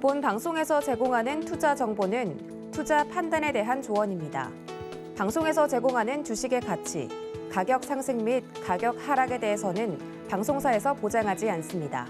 본 방송에서 제공하는 투자 정보는 투자 판단에 대한 조언입니다. 방송에서 제공하는 주식의 가치, 가격 상승 및 가격 하락에 대해서는 방송사에서 보장하지 않습니다.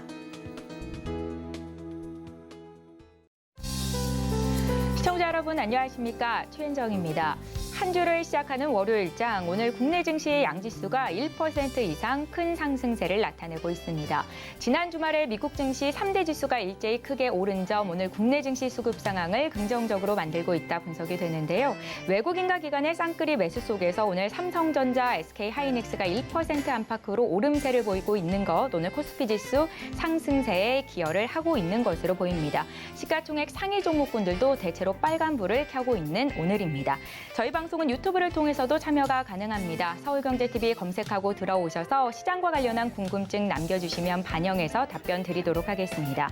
시청자 여러분 안녕하십니까? 최은정입니다. 한 주를 시작하는 월요일장, 오늘 국내 증시의 양지수가 1% 이상 큰 상승세를 나타내고 있습니다. 지난 주말에 미국 증시 3대 지수가 일제히 크게 오른 점, 오늘 국내 증시 수급 상황을 긍정적으로 만들고 있다 분석이 되는데요. 외국인과 기관의 쌍끌이 매수 속에서 오늘 삼성전자, SK하이닉스가 1% 안팎으로 오름세를 보이고 있는 것, 오늘 코스피 지수 상승세에 기여를 하고 있는 것으로 보입니다. 시가총액 상위 종목군들도 대체로 빨간불을 켜고 있는 오늘입니다. 저희 방송은 유튜브를 통해서도 참여가 가능합니다. 서울경제TV 검색하고 들어오셔서 시장과 관련한 궁금증 남겨주시면 반영해서 답변 드리도록 하겠습니다.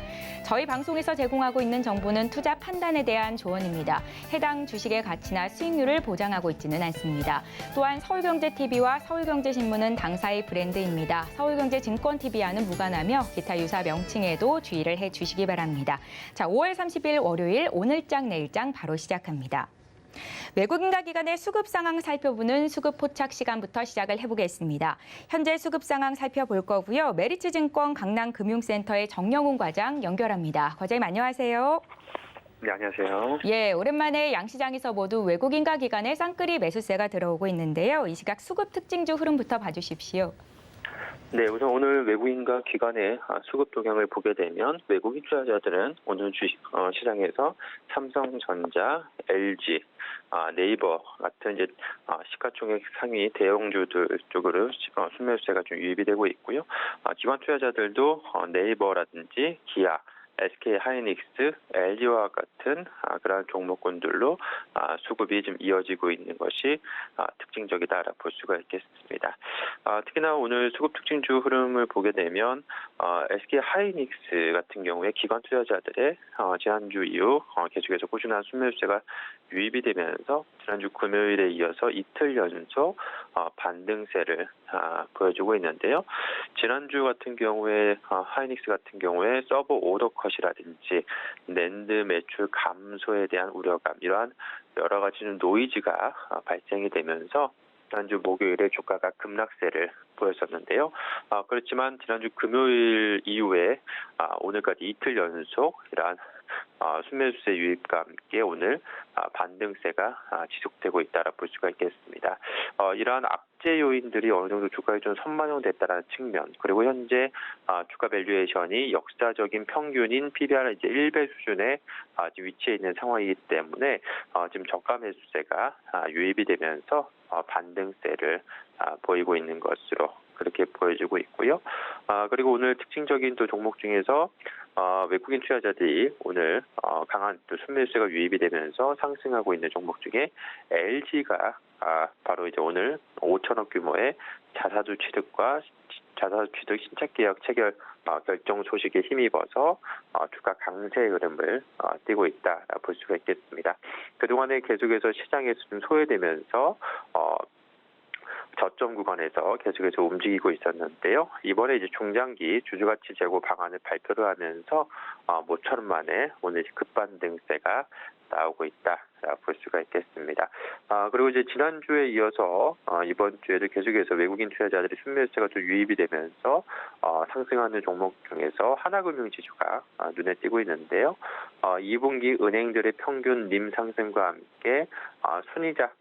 저희 방송에서 제공하고 있는 정보는 투자 판단에 대한 조언입니다. 해당 주식의 가치나 수익률을 보장하고 있지는 않습니다. 또한 서울경제TV와 서울경제신문은 당사의 브랜드입니다. 서울경제증권TV와는 무관하며 기타 유사 명칭에도 주의를 해주시기 바랍니다. 자, 5월 30일 월요일 오늘장 내일장 바로 시작합니다. 외국인과 기관의 수급 상황 살펴보는 수급 포착 시간부터 시작을 해보겠습니다. 현재 수급 상황 살펴볼 거고요. 메리츠증권 강남금융센터의 정영훈 과장 연결합니다. 과장님 안녕하세요. 네, 안녕하세요. 예, 오랜만에 양시장에서 모두 외국인과 기관의 쌍끌이 매수세가 들어오고 있는데요. 이 시각 수급 특징주 흐름부터 봐주십시오. 네, 우선 오늘 외국인과 기관의 수급 동향을 보게 되면 외국인 투자자들은 오늘 주식 시장에서 삼성전자, LG, 네이버 같은 이제 시가총액 상위 대형주들 쪽으로 순매수세가 좀 유입이 되고 있고요. 기관 투자자들도 네이버라든지 기아, SK하이닉스, LG와 같은 그러한 종목군들로 수급이 좀 이어지고 있는 것이 특징적이다라고 볼 수가 있겠습니다. 특히나 오늘 수급 특징주 흐름을 보게 되면 SK하이닉스 같은 경우에 기관 투자자들의 지난주 이후 계속해서 꾸준한 순매수세가 유입이 되면서 지난주 금요일에 이어서 이틀 연속 반등세를 보여주고 있는데요. 지난주 같은 경우에 하이닉스 같은 경우에 서버 오더 컷이라든지 낸드 매출 감소에 대한 우려감, 이러한 여러 가지 노이즈가 발생이 되면서 지난주 목요일에 주가가 급락세를 보였었는데요. 그렇지만 지난주 금요일 이후에 오늘까지 이틀 연속 이러한 순매수세 유입과 함께 오늘 반등세가 지속되고 있다라 볼 수가 있겠습니다. 이러한 악재 요인들이 어느 정도 주가에 좀 선반영됐다는 측면, 그리고 현재 주가 밸류에이션이 역사적인 평균인 PBR 이제 1배 수준에 위치해 있는 상황이기 때문에 지금 저가 매수세가 유입이 되면서 반등세를 보이고 있는 것으로 그렇게 보여지고 있고요. 그리고 오늘 특징적인 또 종목 중에서 외국인 투자자들이 오늘 강한 또 순매수세가 유입이 되면서 상승하고 있는 종목 중에 LG가 바로 이제 오늘 5천억 규모의 자사주 취득과 자사주 취득 신착 계약 체결 결정 소식에 힘입어서 주가 강세의 흐름을 띠고 있다라 볼 수가 있겠습니다. 그동안에 계속해서 시장에서 좀 소외되면서 저점 구간에서 계속해서 움직이고 있었는데요. 이번에 이제 중장기 주주가치 제고 방안을 발표를 하면서 모처럼 만에 오늘 급반등세가 나오고 있다라고 볼 수가 있겠습니다. 그리고 이제 지난주에 이어서 이번 주에도 계속해서 외국인 투자자들이 순매수세가 좀 유입이 되면서 상승하는 종목 중에서 하나금융지주가 눈에 띄고 있는데요. 2분기 은행들의 평균 님 상승과 함께 순이자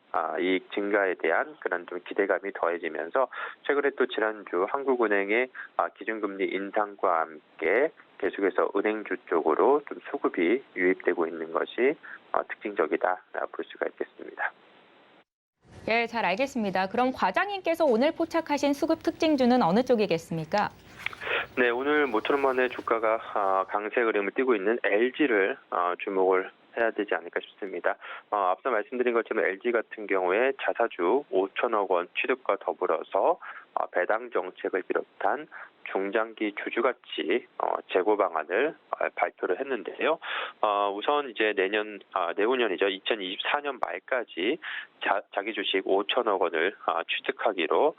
이익 증가에 대한 그런 좀 기대감이 더해지면서 최근에 또 지난주 한국은행의 기준금리 인상과 함께 계속해서 은행주 쪽으로 좀 수급이 유입되고 있는 것이 특징적이다 볼 수가 있겠습니다. 예, 잘 알겠습니다. 그럼 과장님께서 오늘 포착하신 수급 특징주는 어느 쪽이겠습니까? 네, 오늘 모처럼 만에 주가가 강세 흐름을 띠고 있는 LG를 주목을 해야 되지 않을까 싶습니다. 앞서 말씀드린 것처럼 LG 같은 경우에 자사주 5천억 원 취득과 더불어서 배당 정책을 비롯한 중장기 주주가치 재고 방안을 발표를 했는데요. 우선 이제 내후년이죠. 2024년 말까지 자기 주식 5천억 원을 취득하기로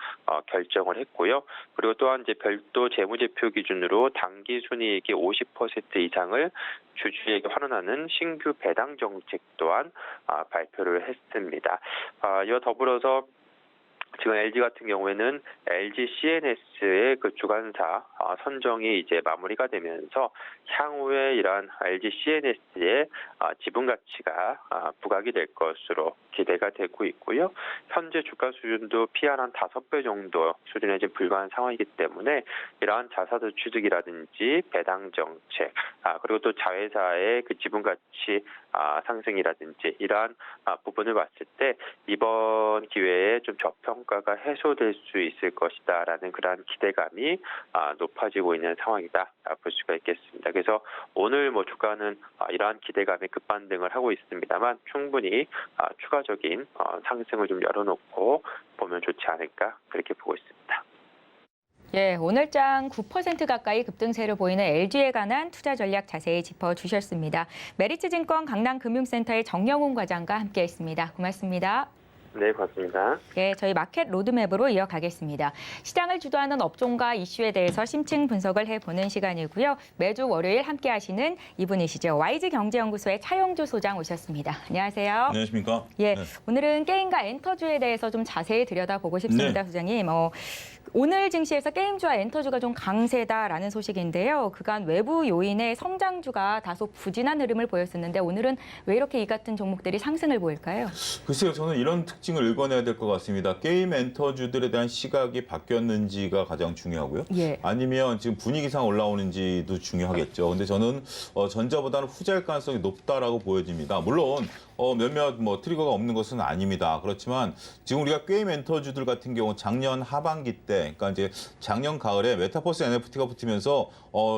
결정을 했고요. 그리고 또한 이제 별도 재무제표 기준으로 당기 순이익의 50% 이상을 주주에게 환원하는 신규 배당 정책 또한 발표를 했습니다. 이와 더불어서 지금 LG 같은 경우에는 LG CNS의 그 주관사 선정이 이제 마무리가 되면서 향후에 이러한 LG CNS의 지분 가치가 부각이 될 것으로 기대가 되고 있고요. 현재 주가 수준도 PER 한 5배 정도 수준에 지금 불과한 상황이기 때문에 이러한 자사주 취득이라든지 배당 정책, 그리고 또 자회사의 그 지분 가치 상승이라든지 이러한 부분을 봤을 때 이번 기회에 좀 저평가가 해소될 수 있을 것이다라는 그러한 기대감이 높아지고 있는 상황이다 볼 수가 있겠습니다. 그래서 오늘 주가는 이러한 기대감에 급반등을 하고 있습니다만 충분히 추가적인 상승을 좀 열어놓고 보면 좋지 않을까 그렇게 보고 있습니다. 예, 오늘장 9% 가까이 급등세를 보이는 LG에 관한 투자 전략 자세히 짚어주셨습니다. 메리츠증권 강남금융센터의 정영훈 과장과 함께했습니다. 고맙습니다. 네, 고맙습니다. 예, 저희 마켓 로드맵으로 이어가겠습니다. 시장을 주도하는 업종과 이슈에 대해서 심층 분석을 해보는 시간이고요. 매주 월요일 함께하시는 이분이시죠. YG경제연구소의 차영주 소장 오셨습니다. 안녕하세요. 안녕하십니까? 예, 네. 오늘은 게임과 엔터주에 대해서 좀 자세히 들여다보고 싶습니다, 네. 소장님. 오늘 증시에서 게임주와 엔터주가 좀 강세다라는 소식인데요. 그간 외부 요인의 성장주가 다소 부진한 흐름을 보였었는데 오늘은 왜 이렇게 이 같은 종목들이 상승을 보일까요? 글쎄요, 저는 이런 특징을 읽어내야 될 것 같습니다. 게임 엔터주들에 대한 시각이 바뀌었는지가 가장 중요하고요. 예. 아니면 지금 분위기상 올라오는지도 중요하겠죠. 근데 저는 전자보다는 후자일 가능성이 높다라고 보여집니다. 물론 몇몇 트리거가 없는 것은 아닙니다. 그렇지만 지금 우리가 게임 엔터주들 같은 경우 작년 하반기 때, 그러니까 이제 작년 가을에 메타버스 NFT가 붙으면서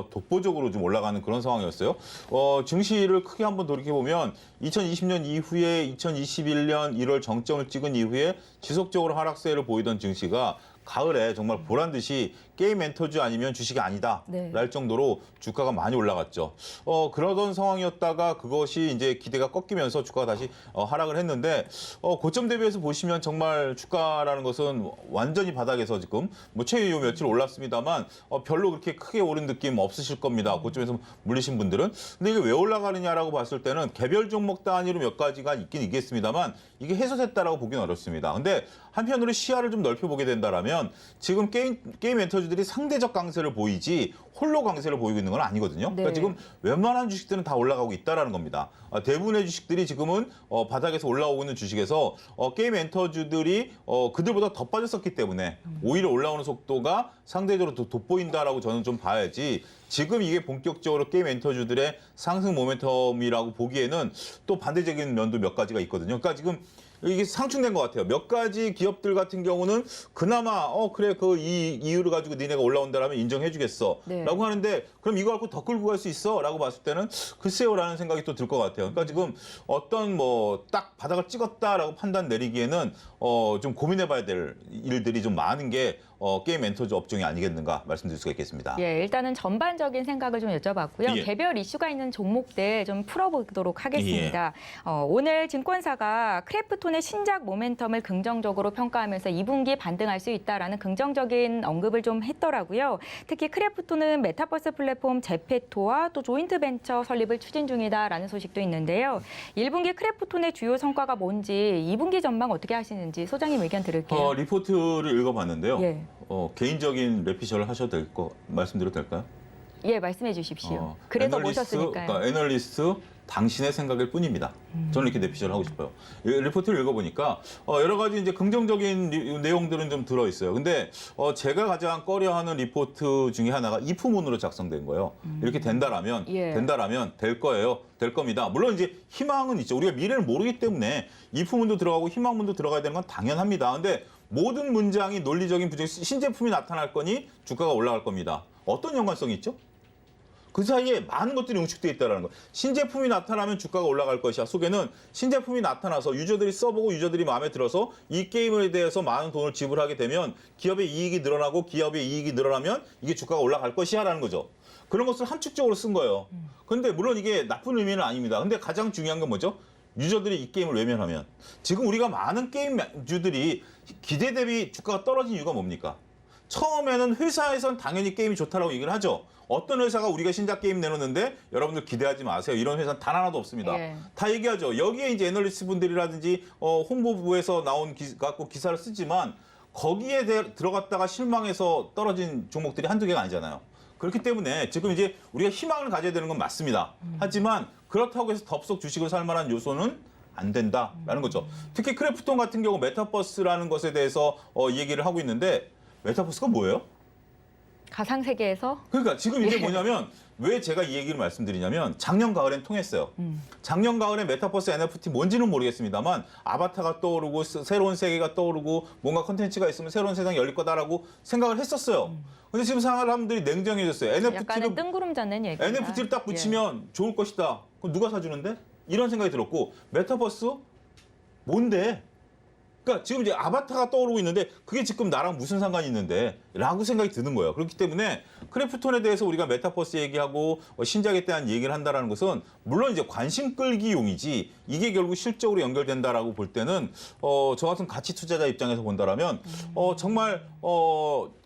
독보적으로 좀 올라가는 그런 상황이었어요. 증시를 크게 한번 돌이켜보면 2020년 이후에 2021년 1월 정점을 찍은 이후에 지속적으로 하락세를 보이던 증시가 가을에 정말 보란 듯이 게임 엔터주 아니면 주식이 아니다 네. 랄 정도로 주가가 많이 올라갔죠. 그러던 상황이었다가 그것이 이제 기대가 꺾이면서 주가가 다시 하락을 했는데 고점 대비해서 보시면 정말 주가라는 것은 완전히 바닥에서 지금 최근 요 며칠 올랐습니다만 별로 그렇게 크게 오른 느낌 없으실 겁니다. 고점에서 물리신 분들은. 근데 이게 왜 올라가느냐라고 봤을 때는 개별 종목 단위로 몇 가지가 있긴 있겠습니다만 이게 해소됐다라고 보기는 어렵습니다. 근데 한편으로 시야를 좀 넓혀보게 된다라면 지금 게임 엔터주들이 상대적 강세를 보이지 홀로 강세를 보이고 있는 건 아니거든요. 네. 그러니까 지금 웬만한 주식들은 다 올라가고 있다라는 겁니다. 대부분의 주식들이 지금은 바닥에서 올라오고 있는 주식에서 게임 엔터주들이 그들보다 더 빠졌었기 때문에 오히려 올라오는 속도가 상대적으로 더 돋보인다라고 저는 좀 봐야지 지금 이게 본격적으로 게임 엔터주들의 상승 모멘텀이라고 보기에는 또 반대적인 면도 몇 가지가 있거든요. 그러니까 지금 이게 상충된 것 같아요. 몇 가지 기업들 같은 경우는 그나마 그래 이 이유를 가지고 니네가 올라온다라면 인정해주겠어 네. 라고 하는데 그럼 이거 갖고 더 끌고 갈 수 있어? 라고 봤을 때는 글쎄요라는 생각이 또 들 것 같아요. 그러니까 지금 어떤 딱 바닥을 찍었다라고 판단 내리기에는 좀 고민해봐야 될 일들이 좀 많은 게 게임 엔터주 업종이 아니겠는가 말씀드릴 수가 있겠습니다. 예, 일단은 전반적인 생각을 좀 여쭤봤고요. 예. 개별 이슈가 있는 종목들 좀 풀어보도록 하겠습니다. 오늘 증권사가 크래프톤의 신작 모멘텀을 긍정적으로 평가하면서 2분기 반등할 수 있다라는 긍정적인 언급을 좀 했더라고요. 특히 크래프톤은 메타버스 플랫폼 제페토와 또 조인트 벤처 설립을 추진 중이다라는 소식도 있는데요. 1분기 크래프톤의 주요 성과가 뭔지 2분기 전망 어떻게 하시는지 소장님 의견 들을게요. 리포트를 읽어봤는데요. 예. 개인적인 레피셜을 하셔도 될 거 말씀드려도 될까요? 예, 말씀해 주십시오. 그래서 모셨으니까요. 그러니까 애널리스트 당신의 생각일 뿐입니다. 저는 이렇게 내피셜을 하고 싶어요. 리포트를 읽어보니까 여러 가지 이제 긍정적인 내용들은 좀 들어있어요. 근데 제가 가장 꺼려하는 리포트 중에 하나가 if문으로 작성된 거예요. 이렇게 된다라면 될 거예요. 될 겁니다. 물론 이제 희망은 있죠. 우리가 미래를 모르기 때문에 if문도 들어가고 희망문도 들어가야 되는 건 당연합니다. 근데 모든 문장이 논리적인 부정 신제품이 나타날 거니 주가가 올라갈 겁니다. 어떤 연관성이 있죠? 그 사이에 많은 것들이 응축돼 있다는 거. 신제품이 나타나면 주가가 올라갈 것이야. 속에는 신제품이 나타나서 유저들이 써보고 유저들이 마음에 들어서 이 게임에 대해서 많은 돈을 지불하게 되면 기업의 이익이 늘어나고 기업의 이익이 늘어나면 이게 주가가 올라갈 것이야라는 거죠. 그런 것을 함축적으로 쓴 거예요. 그런데 물론 이게 나쁜 의미는 아닙니다. 근데 가장 중요한 건 뭐죠? 유저들이 이 게임을 외면하면. 지금 우리가 많은 게임주들이 기대 대비 주가가 떨어진 이유가 뭡니까? 처음에는 회사에선 당연히 게임이 좋다라고 얘기를 하죠. 어떤 회사가 우리가 신작 게임 내놓는데 여러분들 기대하지 마세요. 이런 회사는 단 하나도 없습니다. 예. 다 얘기하죠. 여기에 이제 애널리스트 분들이라든지 홍보부에서 나온 갖고 기사를 쓰지만 거기에 들어갔다가 실망해서 떨어진 종목들이 한두 개가 아니잖아요. 그렇기 때문에 지금 이제 우리가 희망을 가져야 되는 건 맞습니다. 하지만 그렇다고 해서 덥석 주식을 살 만한 요소는 안 된다라는 거죠. 특히 크래프톤 같은 경우 메타버스라는 것에 대해서 얘기를 하고 있는데 메타버스가 뭐예요? 가상 세계에서 그러니까 지금 이게 뭐냐면 왜 제가 이 얘기를 말씀드리냐면 작년 가을엔 통했어요. 작년 가을에 메타버스 NFT 뭔지는 모르겠습니다만 아바타가 떠오르고 새로운 세계가 떠오르고 뭔가 컨텐츠가 있으면 새로운 세상이 열릴 거다라고 생각을 했었어요. 근데 지금 사람들이 냉정해졌어요. 약간의 뜬구름 잡는 얘기입니다. NFT를 딱 붙이면 좋을 것이다. 그럼 누가 사주는데? 이런 생각이 들었고 메타버스? 뭔데? 그러니까 지금 이제 아바타가 떠오르고 있는데 그게 지금 나랑 무슨 상관이 있는데 라고 생각이 드는 거예요. 그렇기 때문에 크래프톤에 대해서 우리가 메타버스 얘기하고 신작에 대한 얘기를 한다는 것은 물론 이제 관심 끌기용이지 이게 결국 실적으로 연결된다라고 볼 때는 저 같은 가치 투자자 입장에서 본다라면 정말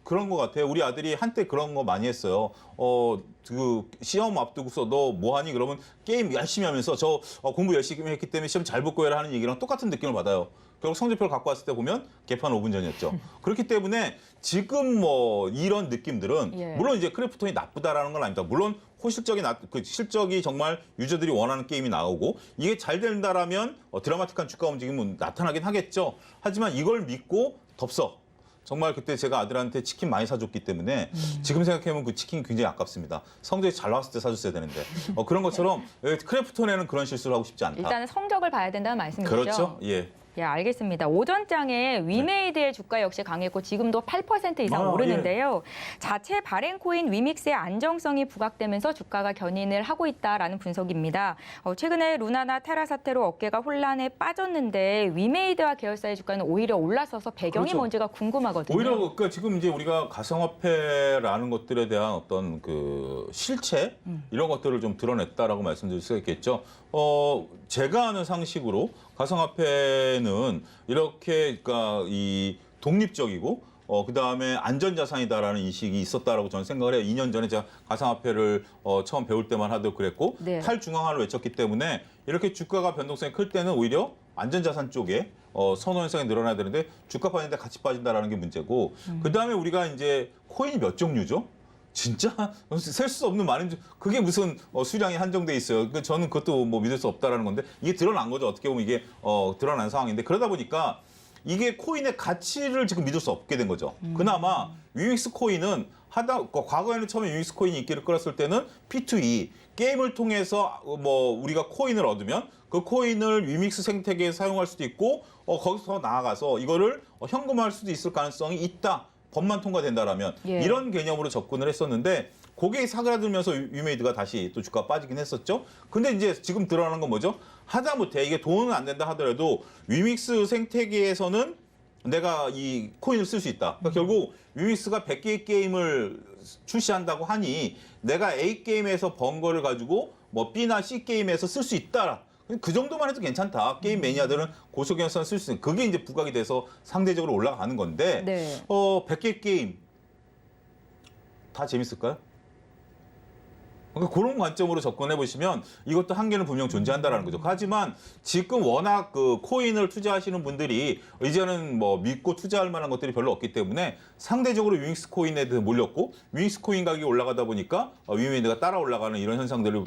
그런 것 같아요. 우리 아들이 한때 그런 거 많이 했어요. 그 시험 앞두고서 너 뭐하니? 그러면 게임 열심히 하면서 저 공부 열심히 했기 때문에 시험 잘 붙고 해라 하는 얘기랑 똑같은 느낌을 받아요. 결국 성적표를 갖고 왔을 때 보면 개판 5분 전이었죠. 그렇기 때문에 지금 뭐 이런 느낌들은 예. 물론 이제 크래프톤이 나쁘다라는 건 아닙니다. 물론 호실적이 그 실적이 정말 유저들이 원하는 게임이 나오고 이게 잘 된다라면 드라마틱한 주가 움직임은 나타나긴 하겠죠. 하지만 이걸 믿고 덥석 정말 그때 제가 아들한테 치킨 많이 사줬기 때문에 지금 생각해보면 그 치킨 굉장히 아깝습니다. 성적이 잘 나왔을 때 사줬어야 되는데 그런 것처럼 크래프톤에는 그런 실수를 하고 싶지 않다. 일단은 성적을 봐야 된다는 말씀이시죠? 그렇죠. 예. 예, 알겠습니다. 오전장에 위메이드의 주가 역시 강했고 지금도 8% 이상 오르는데요. 자체 발행 코인 위믹스의 안정성이 부각되면서 주가가 견인을 하고 있다라는 분석입니다. 최근에 루나나 테라 사태로 어깨가 혼란에 빠졌는데 위메이드와 계열사의 주가는 오히려 올라서서 배경이 그렇죠. 뭔지가 궁금하거든요. 오히려 그러니까 지금 이제 우리가 가상화폐라는 것들에 대한 어떤 그 실체 이런 것들을 좀 드러냈다라고 말씀드릴 수가 있겠죠. 제가 아는 상식으로 가상화폐는 이렇게 그러니까 이 독립적이고 그다음에 안전자산이다라는 인식이 있었다라고 저는 생각을 해요. 2년 전에 제가 가상화폐를 처음 배울 때만 하도 그랬고 네. 탈중앙화를 외쳤기 때문에 이렇게 주가가 변동성이 클 때는 오히려 안전자산 쪽에 선호 현상이 늘어나야 되는데 주가 빠지는데 같이 빠진다라는 게 문제고 그다음에 우리가 이제 코인이 몇 종류죠? 진짜 셀 수 없는 많은 그게 무슨 수량이 한정돼 있어요. 그러니까 저는 그것도 뭐 믿을 수 없다라는 건데 이게 드러난 거죠. 어떻게 보면 이게 드러난 상황인데 그러다 보니까 이게 코인의 가치를 지금 믿을 수 없게 된 거죠. 그나마 위믹스 코인은 과거에는 처음에 위믹스 코인이 인기를 끌었을 때는 P2E 게임을 통해서 뭐 우리가 코인을 얻으면 그 코인을 위믹스 생태계에 사용할 수도 있고 거기서 더 나아가서 이거를 현금화할 수도 있을 가능성이 있다. 법만 통과된다라면 예. 이런 개념으로 접근을 했었는데 그게 사그라들면서 위메이드가 다시 또 주가가 빠지긴 했었죠. 근데 이제 지금 드러나는 건 뭐죠? 하다못해 이게 돈은 안 된다 하더라도 위믹스 생태계에서는 내가 이 코인을 쓸 수 있다. 그러니까 결국 위믹스가 100개의 게임을 출시한다고 하니 내가 A 게임에서 번 거를 가지고 뭐 B나 C 게임에서 쓸 수 있다. 그 정도만 해도 괜찮다. 게임 매니아들은 고소경선 쓸 수 있는 그게 이제 부각이 돼서 상대적으로 올라가는 건데 네. 100개 게임 다 재밌을까요? 그러니까 그런 관점으로 접근해 보시면 이것도 한계는 분명 존재한다라는 거죠. 하지만 지금 워낙 그 코인을 투자하시는 분들이 이제는 뭐 믿고 투자할 만한 것들이 별로 없기 때문에 상대적으로 위믹스 코인에 대해 몰렸고 위믹스 코인 가격이 올라가다 보니까 위메이드가 따라 올라가는 이런 현상들이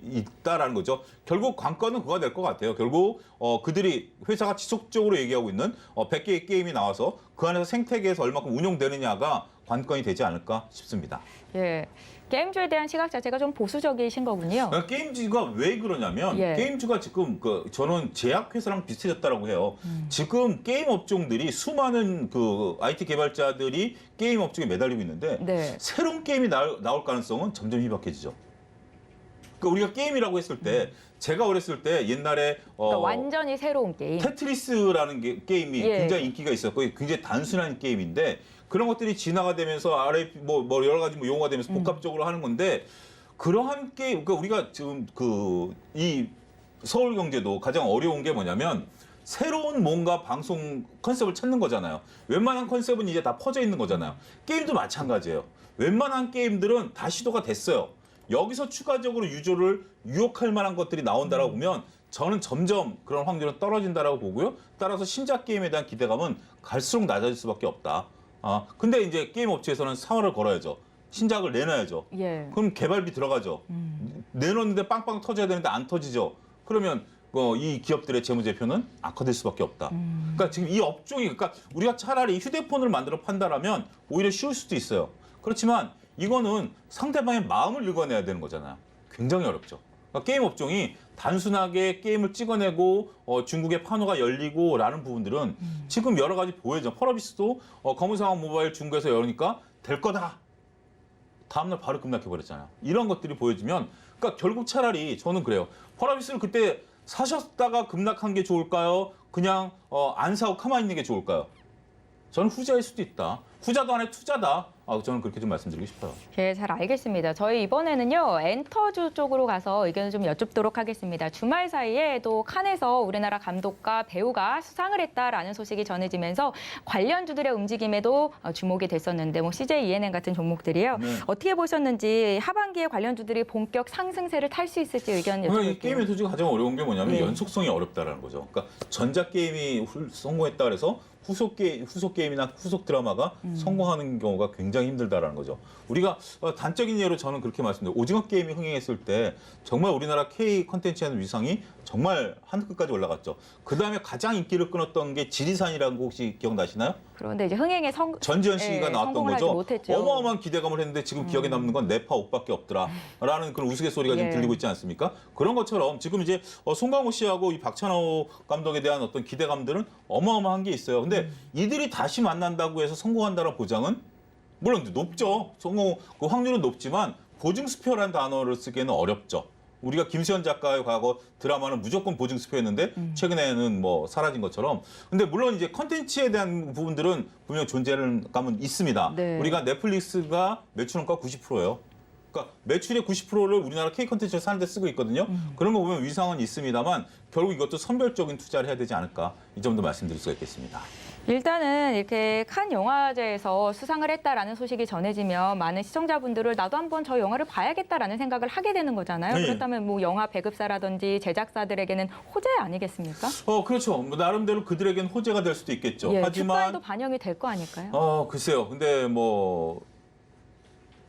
있다라는 거죠. 결국 관건은 그거가 될 것 같아요. 결국 그들이 회사가 지속적으로 얘기하고 있는 100개의 게임이 나와서 그 안에서 생태계에서 얼마큼 운용되느냐가 관건이 되지 않을까 싶습니다. 예. 게임주에 대한 시각 자체가 좀 보수적이신 거군요. 그러니까 게임주가 왜 그러냐면 예. 게임주가 지금 저는 제약회사랑 비슷해졌다라고 해요. 지금 게임 업종들이 수많은 그 IT 개발자들이 게임 업종에 매달리고 있는데 네. 새로운 게임이 나올 가능성은 점점 희박해지죠. 그러니까 우리가 게임이라고 했을 때 제가 어렸을 때 옛날에 그러니까 완전히 새로운 게임. 테트리스라는 게임이 예. 굉장히 인기가 있었고 굉장히 단순한 게임인데 그런 것들이 진화가 되면서 아래 뭐 여러 가지 뭐 용어가 되면서 복합적으로 하는 건데 그러한 게임 그러니까 우리가 지금 이 서울경제도 가장 어려운 게 뭐냐면 새로운 뭔가 방송 컨셉을 찾는 거잖아요. 웬만한 컨셉은 이제 다 퍼져 있는 거잖아요. 게임도 마찬가지예요. 웬만한 게임들은 다 시도가 됐어요. 여기서 추가적으로 유혹할 만한 것들이 나온다라고 보면 저는 점점 그런 확률은 떨어진다라고 보고요. 따라서 신작 게임에 대한 기대감은 갈수록 낮아질 수밖에 없다. 근데 이제 게임 업체에서는 사활을 걸어야죠. 신작을 내놔야죠. 예. 그럼 개발비 들어가죠. 내놓는데 빵빵 터져야 되는데 안 터지죠. 그러면 이 기업들의 재무제표는 악화될 수밖에 없다. 그러니까 지금 이 업종이 그러니까 우리가 차라리 휴대폰을 만들어 판다라면 오히려 쉬울 수도 있어요. 그렇지만 이거는 상대방의 마음을 읽어내야 되는 거잖아요. 굉장히 어렵죠. 그러니까 게임 업종이 단순하게 게임을 찍어내고 중국의 판호가 열리고라는 부분들은 지금 여러 가지 보여져. 펄어비스도 검은상황 모바일 중국에서 열으니까 될 거다. 다음날 바로 급락해버렸잖아요. 이런 것들이 보여지면 그러니까 결국 차라리 저는 그래요. 펄어비스를 그때 사셨다가 급락한 게 좋을까요? 그냥 안 사고 가만히 있는 게 좋을까요? 저는 후자일 수도 있다. 후자도 안에 투자다. 저는 그렇게 좀 말씀드리고 싶어요. 예, 잘 알겠습니다. 저희 이번에는요, 엔터주 쪽으로 가서 의견을 좀 여쭙도록 하겠습니다. 주말 사이에 또 칸에서 우리나라 감독과 배우가 수상을 했다라는 소식이 전해지면서 관련주들의 움직임에도 주목이 됐었는데, 뭐 CJ ENM 같은 종목들이요. 네. 어떻게 보셨는지 하반기에 관련주들이 본격 상승세를 탈 수 있을지 의견 그러니까 이 여쭤볼게요. 게임 엔터지가 가장 어려운 게 뭐냐면 네. 연속성이 어렵다라는 거죠. 그러니까 전작 게임이 성공했다 그래서 후속 게임이나 후속 드라마가 성공하는 경우가 굉장히 힘들다라는 거죠. 우리가 단적인 예로 저는 그렇게 말씀드려요. 오징어 게임이 흥행했을 때 정말 우리나라 K 콘텐츠의 위상이 정말 하늘끝까지 올라갔죠. 그다음에 가장 인기를 끊었던 게 지리산이라는 거 혹시 기억나시나요? 그런데 이제 흥행에 전지현 씨가 나왔던 성공을 하지 거죠. 못했죠. 어마어마한 기대감을 했는데 지금 기억에 남는 건 내파 옷밖에 없더라라는 그런 우스갯소리가 좀 예. 들리고 있지 않습니까? 그런 것처럼 지금 이제 송강호 씨하고 이 박찬호 감독에 대한 어떤 기대감들은 어마어마한 게 있어요. 근데 이들이 다시 만난다고 해서 성공한다는 보장은 물론 높죠. 성공 그 확률은 높지만 보증수표라는 단어를 쓰기에는 어렵죠. 우리가 김수현 작가의 과거 드라마는 무조건 보증수표였는데 최근에는 뭐 사라진 것처럼. 근데 물론 이제 컨텐츠에 대한 부분들은 분명 존재감은 있습니다. 네. 우리가 넷플릭스가 매출원가 90%예요. 그러니까 매출의 90%를 우리나라 K 컨텐츠를 사는데 쓰고 있거든요. 그런 거 보면 위상은 있습니다만 결국 이것도 선별적인 투자를 해야 되지 않을까 이 점도 말씀드릴 수가 있겠습니다. 일단은 이렇게 칸 영화제에서 수상을 했다라는 소식이 전해지면 많은 시청자분들을 나도 한번 저 영화를 봐야겠다라는 생각을 하게 되는 거잖아요. 네. 그렇다면 뭐 영화 배급사라든지 제작사들에게는 호재 아니겠습니까? 그렇죠. 뭐 나름대로 그들에겐 호재가 될 수도 있겠죠. 예, 하지만 주가에도 반영이 될 거 아닐까요? 글쎄요. 근데 뭐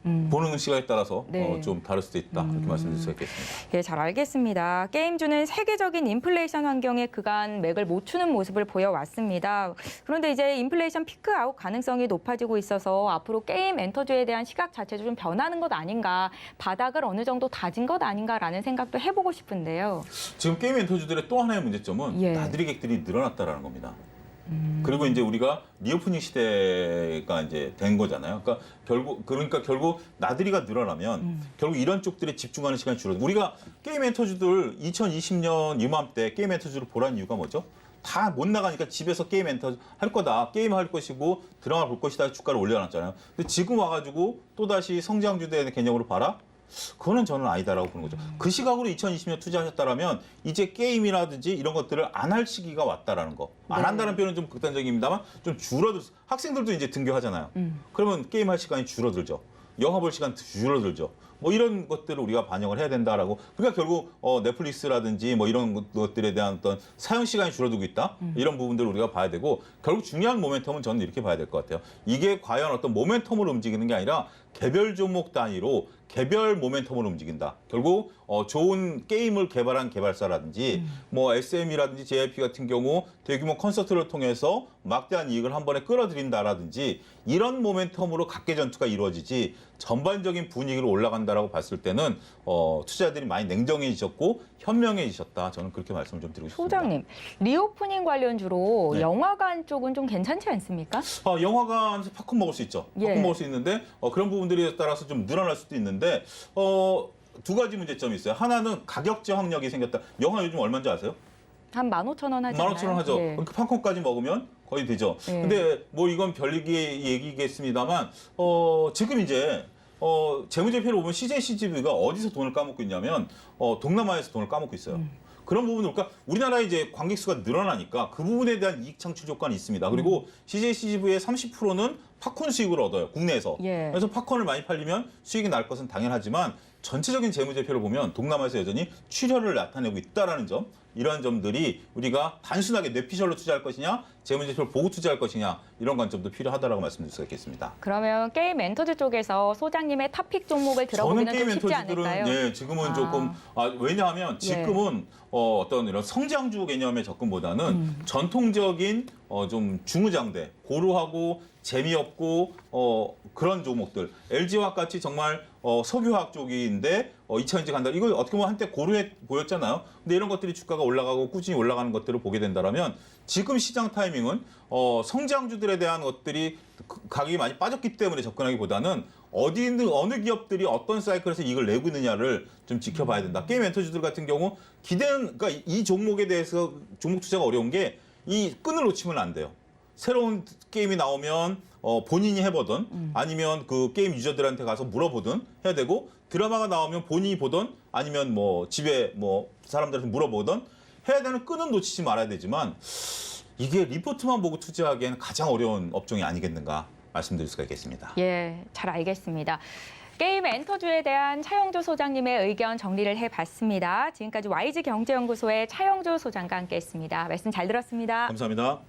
보는 시각에 따라서 네. 좀 다를 수도 있다. 이렇게 말씀드릴 수 있겠습니다. 예, 잘 알겠습니다. 게임주는 세계적인 인플레이션 환경에 그간 맥을 못 추는 모습을 보여왔습니다. 그런데 이제 인플레이션 피크아웃 가능성이 높아지고 있어서 앞으로 게임 엔터주에 대한 시각 자체도 좀 변하는 것 아닌가, 바닥을 어느 정도 다진 것 아닌가라는 생각도 해보고 싶은데요. 지금 게임 엔터주들의 또 하나의 문제점은 예. 나들이객들이 늘어났다라는 겁니다. 그리고 이제 우리가 리오프닝 시대가 이제 된 거잖아요. 그러니까 결국 나들이가 늘어나면 결국 이런 쪽들에 집중하는 시간이 줄어들고 우리가 게임 엔터주들 2020년 이맘때 게임 엔터주를 보라는 이유가 뭐죠? 다 못 나가니까 집에서 게임 엔터 할 거다. 게임 할 것이고 드라마 볼 것이다. 주가를 올려놨잖아요. 근데 지금 와가지고 또다시 성장주대의 개념으로 봐라? 그거는 저는 아니다라고 보는 거죠. 그 시각으로 2020년 투자하셨다라면 이제 게임이라든지 이런 것들을 안 할 시기가 왔다라는 거. 안 네. 한다는 표현은 좀 극단적입니다만 좀 학생들도 이제 등교하잖아요. 그러면 게임할 시간이 줄어들죠. 영화 볼 시간 줄어들죠. 뭐 이런 것들을 우리가 반영을 해야 된다라고. 그러니까 결국 넷플릭스라든지 뭐 이런 것들에 대한 어떤 사용 시간이 줄어들고 있다. 이런 부분들을 우리가 봐야 되고 결국 중요한 모멘텀은 저는 이렇게 봐야 될 것 같아요. 이게 과연 어떤 모멘텀으로 움직이는 게 아니라 개별 종목 단위로 개별 모멘텀으로 움직인다. 결국 좋은 게임을 개발한 개발사라든지 뭐 SM이라든지 JYP 같은 경우 대규모 콘서트를 통해서 막대한 이익을 한 번에 끌어들인다라든지 이런 모멘텀으로 각계 전투가 이루어지지 전반적인 분위기로 올라간다라고 봤을 때는 투자자들이 많이 냉정해지셨고 현명해지셨다. 저는 그렇게 말씀을 좀 드리고 싶습니다. 소장님, 리오프닝 관련주로 네. 영화관 쪽은 좀 괜찮지 않습니까? 영화관에서 팝콘 먹을 수 있죠. 예. 팝콘 먹을 수 있는데 그런 부분들에 따라서 좀 늘어날 수도 있는데 두 가지 문제점이 있어요. 하나는 가격 저항력이 생겼다. 영화 요즘 얼마인지 아세요? 한 15,000원 하잖아요. 15,000원 하죠. 예. 팝콘까지 먹으면 거의 되죠. 예. 근데 뭐 이건 별개의 얘기겠습니다만 지금 이제 재무제표를 보면 CJCGV가 어디서 돈을 까먹고 있냐면 동남아에서 돈을 까먹고 있어요. 그런 부분을 그러니까 우리나라 이제 관객 수가 늘어나니까 그 부분에 대한 이익 창출 효과는 있습니다. 그리고 CJCGV의 30%는 팝콘 수익을 얻어요. 국내에서. 예. 그래서 팝콘을 많이 팔리면 수익이 날 것은 당연하지만 전체적인 재무제표를 보면 동남아에서 여전히 출혈을 나타내고 있다라는 점, 이러한 점들이 우리가 단순하게 뇌피셜로 투자할 것이냐, 재무제표를 보고 투자할 것이냐 이런 관점도 필요하다라고 말씀드릴 수가 있겠습니다. 그러면 게임 엔터즈 쪽에서 소장님의 탑픽 종목을 들어보기는 좀 쉽지 않을까요? 예, 지금은 조금 왜냐하면 지금은 어떤 이런 성장주 개념의 접근보다는 전통적인 좀 중후장대, 고루하고 재미없고 그런 종목들, LG화학 같이 정말 석유화학 쪽인데 2차전지 간다. 이거 어떻게 보면 한때 고루해 보였잖아요. 근데 이런 것들이 주가가 올라가고 꾸준히 올라가는 것들을 보게 된다면 지금 시장 타이밍은 성장주들에 대한 것들이 가격이 많이 빠졌기 때문에 접근하기보다는 어디 있는 어느 기업들이 어떤 사이클에서 이익을 내고 있느냐를 좀 지켜봐야 된다. 게임 엔터주들 같은 경우 기대는 그러니까 이 종목에 대해서 종목 투자가 어려운 게 이 끈을 놓치면 안 돼요. 새로운 게임이 나오면 본인이 해보든 아니면 그 게임 유저들한테 가서 물어보든 해야 되고 드라마가 나오면 본인이 보든 아니면 뭐 집에 뭐 사람들한테 물어보든 해야 되는 끈은 놓치지 말아야 되지만 이게 리포트만 보고 투자하기에는 가장 어려운 업종이 아니겠는가 말씀드릴 수가 있겠습니다. 예, 잘 알겠습니다. 게임 엔터주에 대한 차영주 소장님의 의견 정리를 해봤습니다. 지금까지 YG경제연구소의 차영주 소장과 함께했습니다. 말씀 잘 들었습니다. 감사합니다.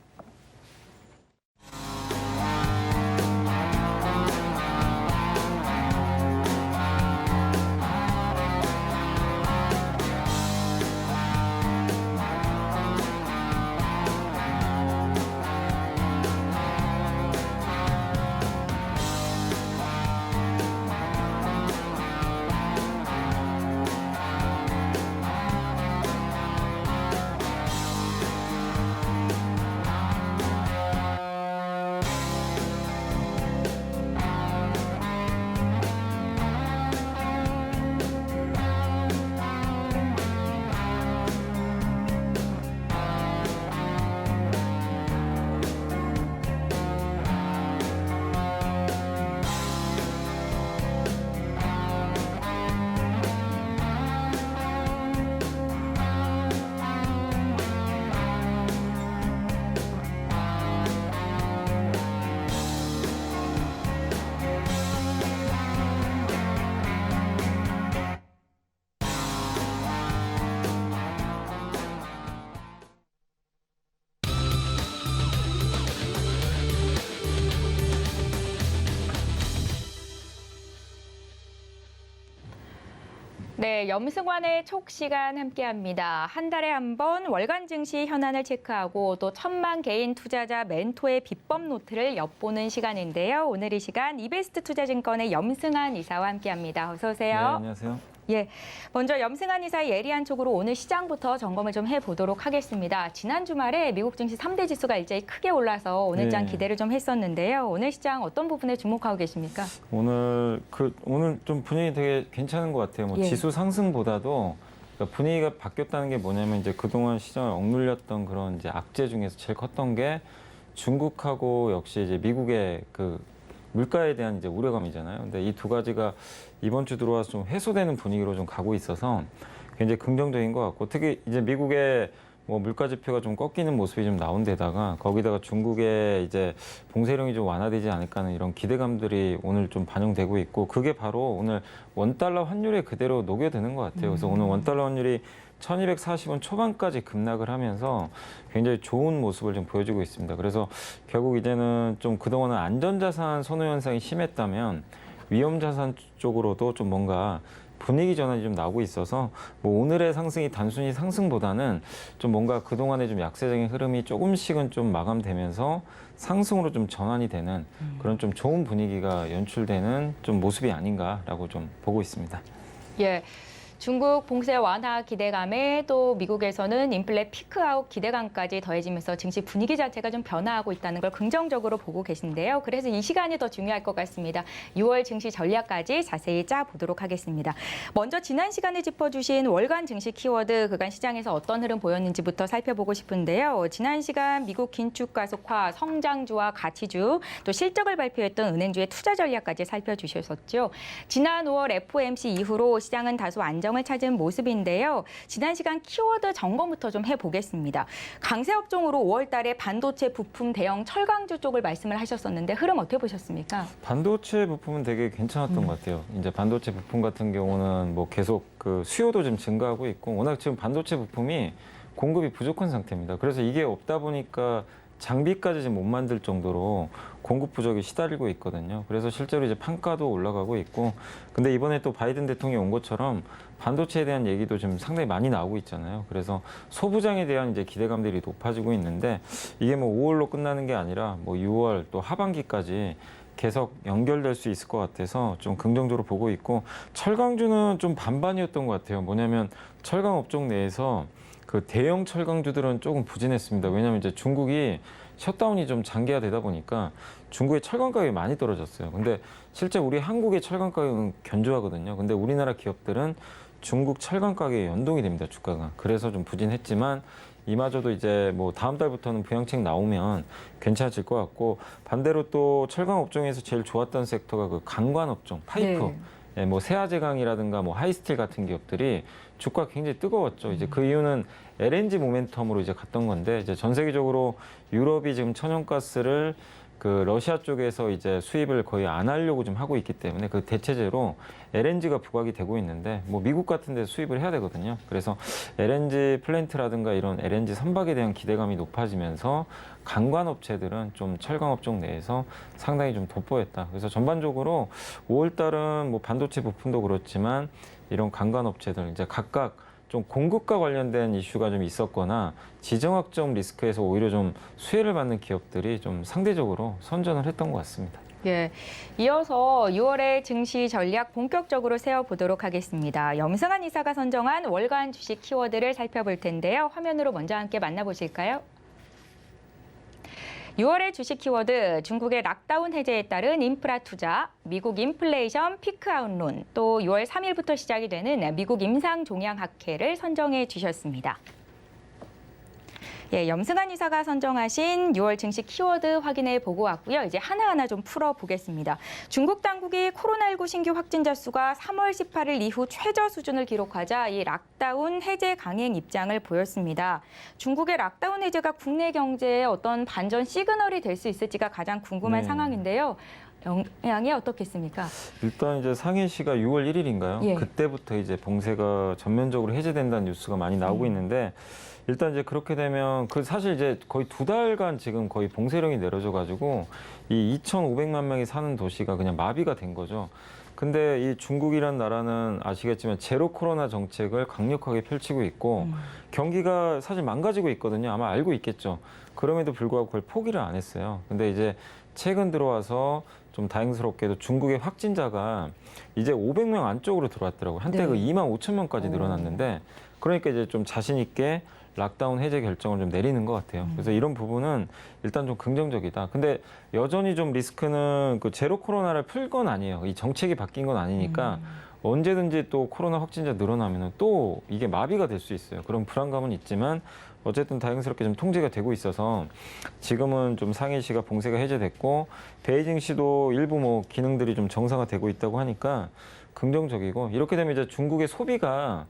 네, 염승환의 촉 시간 함께합니다. 한 달에 한 번 월간 증시 현안을 체크하고 또 1,000만 개인 투자자 멘토의 비법 노트를 엿보는 시간인데요. 오늘 이 시간 이베스트 투자증권의 염승환 이사와 함께합니다. 어서 오세요. 네, 안녕하세요. 예, 먼저 염승환 이사의 예리한 촉으로 오늘 시장부터 점검을 좀 해보도록 하겠습니다. 지난 주말에 미국 증시 3대 지수가 일제히 크게 올라서 오늘 장 기대를 좀 했었는데요. 오늘 시장 어떤 부분에 주목하고 계십니까? 오늘 좀 분위기 되게 괜찮은 것 같아요. 뭐 예. 지수 상승보다도 그러니까 분위기가 바뀌었다는 게 뭐냐면 이제 그동안 시장을 억눌렸던 그런 이제 악재 중에서 제일 컸던 게 중국하고 역시 이제 미국의 그 물가에 대한 이제 우려감이잖아요. 근데 이 두 가지가 이번 주 들어와서 좀 해소되는 분위기로 좀 가고 있어서 굉장히 긍정적인 것 같고 특히 이제 미국의 뭐 물가 지표가 좀 꺾이는 모습이 좀 나온 데다가 거기다가 중국의 이제 봉쇄령이 좀 완화되지 않을까 하는 이런 기대감들이 오늘 좀 반영되고 있고 그게 바로 오늘 원달러 환율에 그대로 녹여드는 것 같아요. 그래서 오늘 원달러 환율이 1240원 초반까지 급락을 하면서 굉장히 좋은 모습을 좀 보여주고 있습니다. 그래서 결국 이제는 좀 그동안은 안전자산 선호 현상이 심했다면 위험자산 쪽으로도 좀 뭔가 분위기 전환이 좀 나오고 있어서 뭐 오늘의 상승이 단순히 상승보다는 좀 뭔가 그동안의 좀 약세적인 흐름이 조금씩은 좀 마감되면서 상승으로 좀 전환이 되는 그런 좀 좋은 분위기가 연출되는 좀 모습이 아닌가라고 좀 보고 있습니다. 예. 중국 봉쇄 완화 기대감에 또 미국에서는 인플레 피크아웃 기대감까지 더해지면서 증시 분위기 자체가 좀 변화하고 있다는 걸 긍정적으로 보고 계신데요. 그래서 이 시간이 더 중요할 것 같습니다. 6월 증시 전략까지 자세히 짜보도록 하겠습니다. 먼저 지난 시간에 짚어주신 월간 증시 키워드 그간 시장에서 어떤 흐름 보였는지부터 살펴보고 싶은데요. 지난 시간 미국 긴축 가속화, 성장주와 가치주, 또 실적을 발표했던 은행주의 투자 전략까지 살펴주셨었죠. 지난 5월 FOMC 이후로 시장은 다소 안정을 찾은 모습인데요. 지난 시간 키워드 점검부터 좀 해보겠습니다. 강세 업종으로 5월 달에 반도체 부품 대형 철강주 쪽을 말씀을 하셨었는데 흐름 어떻게 보셨습니까? 반도체 부품은 되게 괜찮았던 것 같아요. 이제 반도체 부품 같은 경우는 뭐 계속 그 수요도 좀 증가하고 있고 워낙 지금 반도체 부품이 공급이 부족한 상태입니다. 그래서 이게 없다 보니까 장비까지 지금 못 만들 정도로 공급 부족에 시달리고 있거든요. 그래서 실제로 이제 판가도 올라가고 있고, 근데 이번에 또 바이든 대통령이 온 것처럼 반도체에 대한 얘기도 좀 상당히 많이 나오고 있잖아요. 그래서 소부장에 대한 이제 기대감들이 높아지고 있는데 이게 뭐 5월로 끝나는 게 아니라 뭐 6월 또 하반기까지 계속 연결될 수 있을 것 같아서 좀 긍정적으로 보고 있고, 철강주는 좀 반반이었던 것 같아요. 뭐냐면 철강 업종 내에서 그 대형 철강주들은 조금 부진했습니다. 왜냐하면 이제 중국이 셧다운이 좀 장기화되다 보니까 중국의 철강 가격이 많이 떨어졌어요. 근데 실제 우리 한국의 철강 가격은 견조하거든요. 근데 우리나라 기업들은 중국 철강 가격에 연동이 됩니다, 주가가. 그래서 좀 부진했지만 이마저도 이제 뭐 다음 달부터는 부양책 나오면 괜찮아질 것 같고, 반대로 또 철강 업종에서 제일 좋았던 섹터가 그 강관 업종, 파이프. 네. 예, 뭐 세아제강이라든가 뭐 하이스틸 같은 기업들이 주가 굉장히 뜨거웠죠. 이제 그 이유는 LNG 모멘텀으로 이제 갔던 건데, 이제 전 세계적으로 유럽이 지금 천연가스를 그 러시아 쪽에서 이제 수입을 거의 안 하려고 좀 하고 있기 때문에 그 대체제로 LNG가 부각이 되고 있는데, 뭐 미국 같은 데 수입을 해야 되거든요. 그래서 LNG 플랜트라든가 이런 LNG 선박에 대한 기대감이 높아지면서 강관 업체들은 좀 철강 업종 내에서 상당히 좀 돋보였다. 그래서 전반적으로 5월 달은 뭐 반도체 부품도 그렇지만 이런 강관 업체들 이제 각각 좀 공급과 관련된 이슈가 좀 있었거나 지정학적 리스크에서 오히려 좀 수혜를 받는 기업들이 좀 상대적으로 선전을 했던 것 같습니다. 예, 이어서 6월의 증시 전략 본격적으로 세워보도록 하겠습니다. 염승한 이사가 선정한 월간 주식 키워드를 살펴볼 텐데요. 화면으로 먼저 함께 만나보실까요? 6월의 주식 키워드, 중국의 락다운 해제에 따른 인프라 투자, 미국 인플레이션 피크아웃론, 또 6월 3일부터 시작이 되는 미국 임상 종양 학회를 선정해 주셨습니다. 예, 염승한 이사가 선정하신 6월 증시 키워드 확인해 보고 왔고요. 이제 하나하나 좀 풀어보겠습니다. 중국 당국이 코로나19 신규 확진자 수가 3월 18일 이후 최저 수준을 기록하자 이 락다운 해제 강행 입장을 보였습니다. 중국의 락다운 해제가 국내 경제에 어떤 반전 시그널이 될 수 있을지가 가장 궁금한 네. 상황인데요. 영향이 어떻겠습니까? 일단 이제 상해시가 6월 1일인가요? 예. 그때부터 이제 봉쇄가 전면적으로 해제된다는 뉴스가 많이 나오고 있는데, 일단 이제 그렇게 되면 그 사실 이제 거의 2달간 지금 거의 봉쇄령이 내려져 가지고 이 2,500만 명이 사는 도시가 그냥 마비가 된 거죠. 근데 이 중국이란 나라는 아시겠지만 제로 코로나 정책을 강력하게 펼치고 있고 경기가 사실 망가지고 있거든요. 아마 알고 있겠죠. 그럼에도 불구하고 그걸 포기를 안 했어요. 근데 이제 최근 들어와서 좀 다행스럽게도 중국의 확진자가 이제 500명 안쪽으로 들어왔더라고요. 한때 네. 그 2만 5천 명까지 늘어났는데, 그러니까 이제 좀 자신 있게 락다운 해제 결정을 좀 내리는 것 같아요. 그래서 이런 부분은 일단 좀 긍정적이다. 근데 여전히 좀 리스크는 그 제로 코로나를 풀 건 아니에요. 이 정책이 바뀐 건 아니니까 언제든지 또 코로나 확진자 늘어나면 또 이게 마비가 될 수 있어요. 그런 불안감은 있지만 어쨌든 다행스럽게 좀 통제가 되고 있어서 지금은 좀 상해시가 봉쇄가 해제됐고 베이징시도 일부 뭐 기능들이 좀 정상화되고 있다고 하니까 긍정적이고, 이렇게 되면 이제 중국의 소비가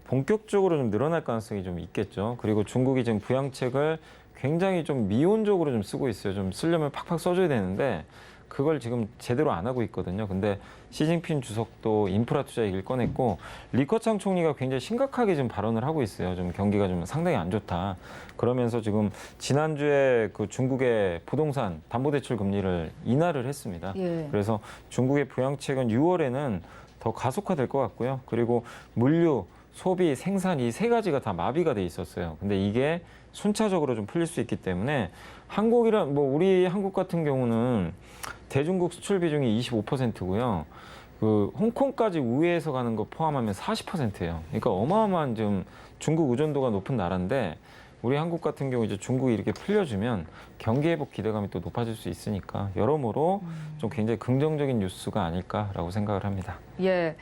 본격적으로 좀 늘어날 가능성이 좀 있겠죠. 그리고 중국이 지금 부양책을 굉장히 좀 미온적으로 좀 쓰고 있어요. 좀 쓰려면 팍팍 써줘야 되는데 그걸 지금 제대로 안 하고 있거든요. 근데 시진핑 주석도 인프라 투자 얘기를 꺼냈고, 리커창 총리가 굉장히 심각하게 지금 발언을 하고 있어요. 좀 경기가 좀 상당히 안 좋다. 그러면서 지금 지난주에 그 중국의 부동산 담보대출 금리를 인하를 했습니다. 예. 그래서 중국의 부양책은 6월에는 더 가속화될 것 같고요. 그리고 물류, 소비, 생산 이 세 가지가 다 마비가 돼 있었어요. 근데 이게 순차적으로 좀 풀릴 수 있기 때문에 우리 한국 같은 경우는 대중국 수출 비중이 25%고요. 그 홍콩까지 우회해서 가는 거 포함하면 40%예요. 그러니까 어마어마한 좀 중국 의존도가 높은 나라인데 우리 한국 같은 경우 이제 중국이 이렇게 풀려주면 경기 회복 기대감이 또 높아질 수 있으니까 여러모로 좀 굉장히 긍정적인 뉴스가 아닐까라고 생각을 합니다. 예.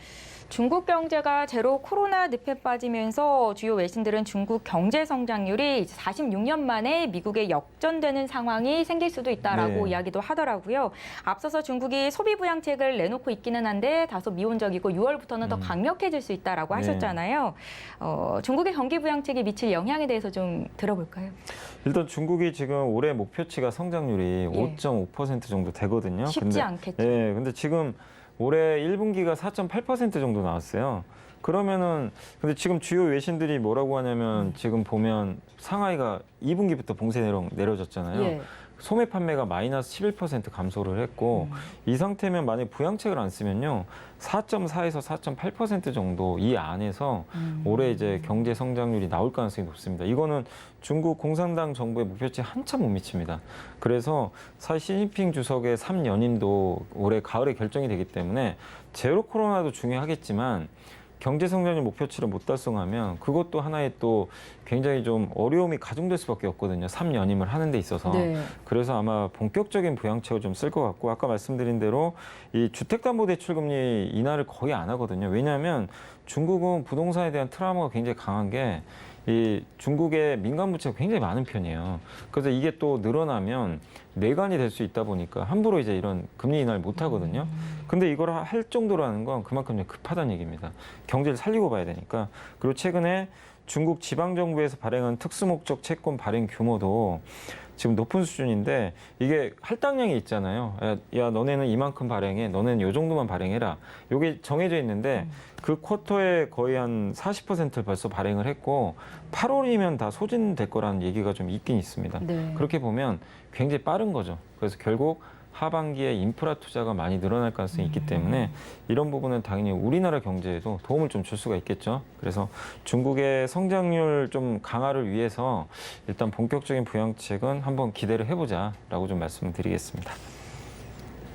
중국 경제가 제로 코로나 늪에 빠지면서 주요 외신들은 중국 경제 성장률이 46년 만에 미국에 역전되는 상황이 생길 수도 있다라고 네. 이야기도 하더라고요. 앞서서 중국이 소비 부양책을 내놓고 있기는 한데 다소 미온적이고 6월부터는 더 강력해질 수 있다라고 네. 하셨잖아요. 중국의 경기 부양책이 미칠 영향에 대해서 좀 들어볼까요? 일단 중국이 지금 올해 목표치가 성장률이 예. 5.5% 정도 되거든요. 쉽지 않겠죠. 예, 근데 지금 올해 1분기가 4.8% 정도 나왔어요. 그러면은 근데 지금 주요 외신들이 뭐라고 하냐면 지금 보면 상하이가 2분기부터 봉쇄 내려졌잖아요. 예. 소매 판매가 마이너스 11% 감소를 했고 이 상태면 만약 부양책을 안 쓰면요 4.4에서 4.8% 정도 이 안에서 올해 이제 경제 성장률이 나올 가능성이 높습니다. 이거는 중국 공산당 정부의 목표치에 한참 못 미칩니다. 그래서 사실 시진핑 주석의 3연임도 올해 가을에 결정이 되기 때문에 제로 코로나도 중요하겠지만 경제 성장률 목표치를 못 달성하면 그것도 하나의 또 굉장히 좀 어려움이 가중될 수밖에 없거든요. 3연임을 하는 데 있어서. 네. 그래서 아마 본격적인 부양책을 좀 쓸 것 같고 아까 말씀드린 대로 이 주택담보대출금리 인하를 거의 안 하거든요. 왜냐하면 중국은 부동산에 대한 트라우마가 굉장히 강한 게 이 중국의 민간 부채가 굉장히 많은 편이에요. 그래서 이게 또 늘어나면 내관이 될 수 있다 보니까 함부로 이제 이런 금리 인하를 못 하거든요. 근데 이걸 할 정도라는 건 그만큼 급하다는 얘기입니다. 경제를 살리고 봐야 되니까. 그리고 최근에 중국 지방정부에서 발행한 특수목적 채권 발행 규모도 지금 높은 수준인데 이게 할당량이 있잖아요. 야 너네는 이만큼 발행해, 너네는 요 정도만 발행해라. 이게 정해져 있는데 그 쿼터에 거의 한 40%를 벌써 발행을 했고 8월이면 다 소진될 거라는 얘기가 좀 있긴 있습니다. 네. 그렇게 보면 굉장히 빠른 거죠. 그래서 결국 하반기에 인프라 투자가 많이 늘어날 가능성이 있기 때문에 이런 부분은 당연히 우리나라 경제에도 도움을 좀 줄 수가 있겠죠. 그래서 중국의 성장률 좀 강화를 위해서 일단 본격적인 부양책은 한번 기대를 해보자라고 좀 말씀을 드리겠습니다.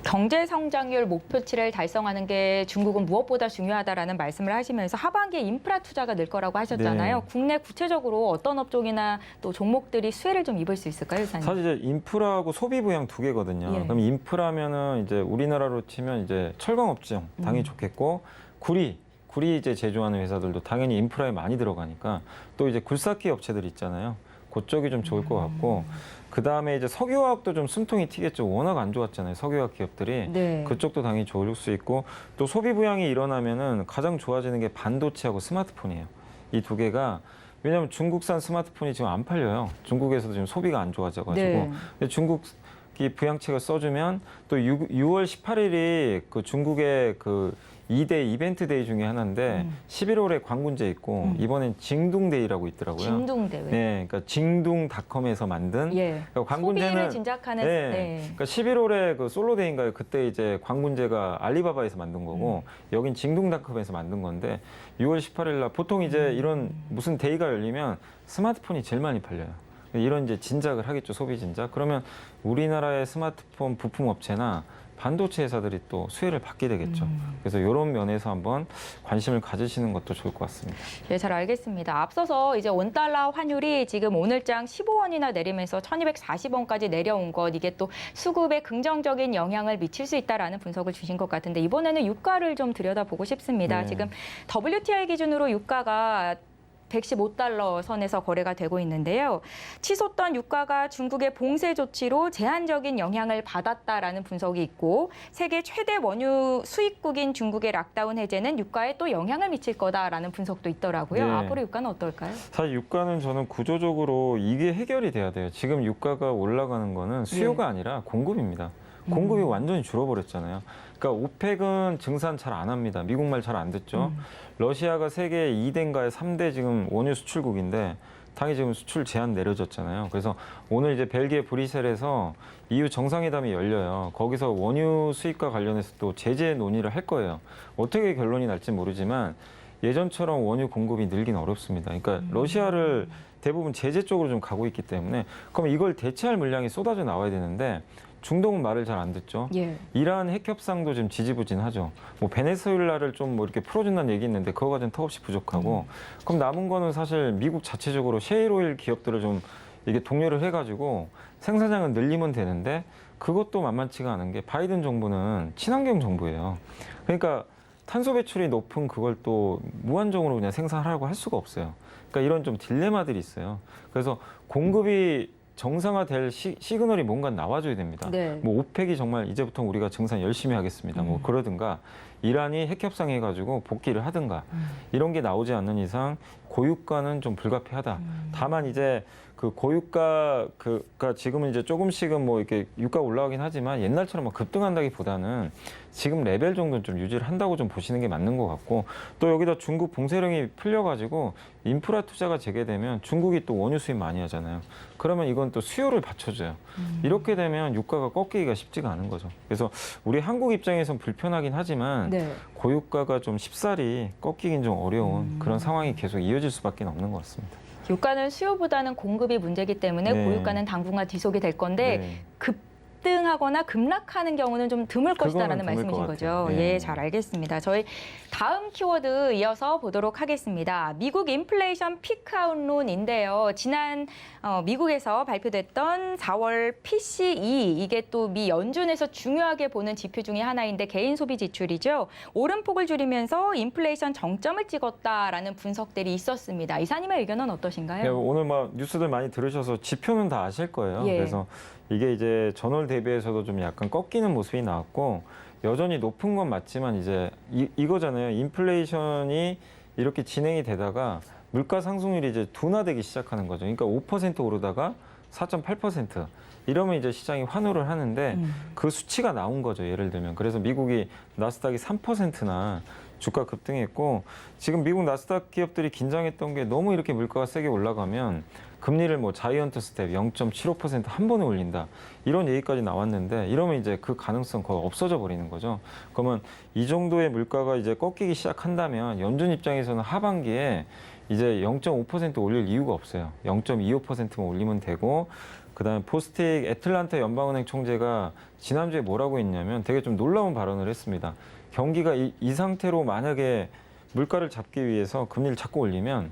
경제 성장률 목표치를 달성하는 게 중국은 무엇보다 중요하다라는 말씀을 하시면서 하반기에 인프라 투자가 늘 거라고 하셨잖아요. 네. 국내 구체적으로 어떤 업종이나 또 종목들이 수혜를 좀 입을 수 있을까요, 이사님? 사실 이제 인프라하고 소비 부양 두 개거든요. 예. 그럼 인프라면은 이제 우리나라로 치면 이제 철강 업종 당연히 좋겠고 구리 이제 제조하는 회사들도 당연히 인프라에 많이 들어가니까 또 이제 굴삭기 업체들 있잖아요. 그쪽이 좀 좋을 것 같고 그 다음에 이제 석유화학도 좀 숨통이 튀겠죠. 워낙 안 좋았잖아요. 석유화학 기업들이. 네. 그쪽도 당연히 좋을 수 있고 또 소비 부양이 일어나면은 가장 좋아지는 게 반도체하고 스마트폰이에요. 이 두 개가 왜냐하면 중국산 스마트폰이 지금 안 팔려요. 중국에서도 지금 소비가 안 좋아져가지고. 네. 근데 중국이 부양책을 써주면 또 6월 18일이 그 중국의 그 2대 이벤트 데이 중에 하나인데 11월에 광군제 있고 이번엔 징둥데이라고 있더라고요. 진동대회. 네, 그러니까 징둥닷컴에서 만든 예. 그러니까 소비를 진작하는. 네, 네. 그러니까 11월에 그 솔로데이인가요? 그때 이제 광군제가 알리바바에서 만든 거고 여긴 징둥닷컴에서 만든 건데 6월 18일 날 보통 이제 이런 무슨 데이가 열리면 스마트폰이 제일 많이 팔려요. 이런 이제 진작을 하겠죠, 소비 진작. 그러면 우리나라의 스마트폰 부품 업체나 반도체 회사들이 또 수혜를 받게 되겠죠. 그래서 이런 면에서 한번 관심을 가지시는 것도 좋을 것 같습니다. 예, 잘 알겠습니다. 앞서서 이제 원달러 환율이 지금 오늘장 15원이나 내리면서 1240원까지 내려온 것, 이게 또 수급에 긍정적인 영향을 미칠 수 있다라는 분석을 주신 것 같은데 이번에는 유가를 좀 들여다보고 싶습니다. 네. 지금 WTI 기준으로 유가가 115달러 선에서 거래가 되고 있는데요. 치솟던 유가가 중국의 봉쇄 조치로 제한적인 영향을 받았다라는 분석이 있고 세계 최대 원유 수입국인 중국의 락다운 해제는 유가에 또 영향을 미칠 거다라는 분석도 있더라고요. 네. 앞으로 유가는 어떨까요? 사실 유가는 저는 구조적으로 이게 해결이 돼야 돼요. 지금 유가가 올라가는 거는 수요가 아니라 공급입니다. 공급이 완전히 줄어버렸잖아요. 그러니까 오펙은 증산 잘 안 합니다. 미국 말 잘 안 듣죠. 러시아가 세계 2대인가에 3대 지금 원유 수출국인데 당연히 지금 수출 제한 내려졌잖아요. 그래서 오늘 이제 벨기에 브뤼셀에서 EU 정상회담이 열려요. 거기서 원유 수입과 관련해서 또 제재 논의를 할 거예요. 어떻게 결론이 날지 모르지만 예전처럼 원유 공급이 늘긴 어렵습니다. 그러니까 러시아를 대부분 제재 쪽으로 좀 가고 있기 때문에 그럼 이걸 대체할 물량이 쏟아져 나와야 되는데 중동은 말을 잘 안 듣죠. 예. 이란 핵 협상도 지금 지지부진하죠. 뭐 베네수엘라를 좀 뭐 이렇게 풀어준다는 얘기 있는데 그거가 좀 턱없이 부족하고 그럼 남은 거는 사실 미국 자체적으로 셰일오일 기업들을 좀 이게 독려를 해가지고 생산량을 늘리면 되는데 그것도 만만치가 않은 게 바이든 정부는 친환경 정부예요. 그러니까 탄소 배출이 높은 그걸 또 무한정으로 그냥 생산하라고 할 수가 없어요. 그러니까 이런 좀 딜레마들이 있어요. 그래서 공급이 정상화될 시그널이 뭔가 나와줘야 됩니다. 네. 뭐 오펙이 정말 이제부터 우리가 증산 열심히 하겠습니다. 뭐 그러든가 이란이 핵 협상해가지고 복귀를 하든가 이런 게 나오지 않는 이상 고유가는 좀 불가피하다. 다만 이제 그 고유가 그가 지금은 이제 조금씩은 뭐 이렇게 유가 올라가긴 하지만 옛날처럼 막 급등한다기보다는 지금 레벨 정도는 좀 유지를 한다고 좀 보시는 게 맞는 것 같고 또 여기다 중국 봉쇄령이 풀려가지고 인프라 투자가 재개되면 중국이 또 원유 수입 많이 하잖아요. 그러면 이건 또 수요를 받쳐줘요. 이렇게 되면 유가가 꺾이기가 쉽지가 않은 거죠. 그래서 우리 한국 입장에선 불편하긴 하지만 네. 고유가가 좀 쉽사리 꺾이긴 좀 어려운 그런 상황이 계속 이어질 수밖에 없는 것 같습니다. 유가는 수요보다는 공급이 문제이기 때문에 네. 고유가는 당분간 지속이 될 건데 네. 급등하거나 급락하는 경우는 좀 드물 것이다라는 그거는 드물 말씀이신 것 거죠. 같아요. 네. 예, 잘 알겠습니다. 저희 다음 키워드 이어서 보도록 하겠습니다. 미국 인플레이션 피크아웃론인데요. 지난 미국에서 발표됐던 4월 PCE 이게 또 미 연준에서 중요하게 보는 지표 중에 하나인데 개인 소비 지출이죠. 오름폭을 줄이면서 인플레이션 정점을 찍었다라는 분석들이 있었습니다. 이사님의 의견은 어떠신가요? 네, 오늘 막 뉴스들 많이 들으셔서 지표는 다 아실 거예요. 예. 그래서 이게 이제 전월 대비해서도 좀 약간 꺾이는 모습이 나왔고 여전히 높은 건 맞지만 이제 이거잖아요. 인플레이션이 이렇게 진행이 되다가 물가 상승률이 이제 둔화되기 시작하는 거죠. 그러니까 5% 오르다가 4.8% 이러면 이제 시장이 환호를 하는데 그 수치가 나온 거죠. 예를 들면. 그래서 미국이 나스닥이 3%나 주가 급등했고 지금 미국 나스닥 기업들이 긴장했던 게 너무 이렇게 물가가 세게 올라가면 금리를 뭐 자이언트 스텝 0.75% 한 번에 올린다. 이런 얘기까지 나왔는데 이러면 이제 그 가능성 거의 없어져 버리는 거죠. 그러면 이 정도의 물가가 이제 꺾이기 시작한다면 연준 입장에서는 하반기에 이제 0.5% 올릴 이유가 없어요. 0.25%만 올리면 되고 그다음에 포스틱 애틀란타 연방은행 총재가 지난주에 뭐라고 했냐면 되게 좀 놀라운 발언을 했습니다. 경기가 이 상태로 만약에 물가를 잡기 위해서 금리를 자꾸 올리면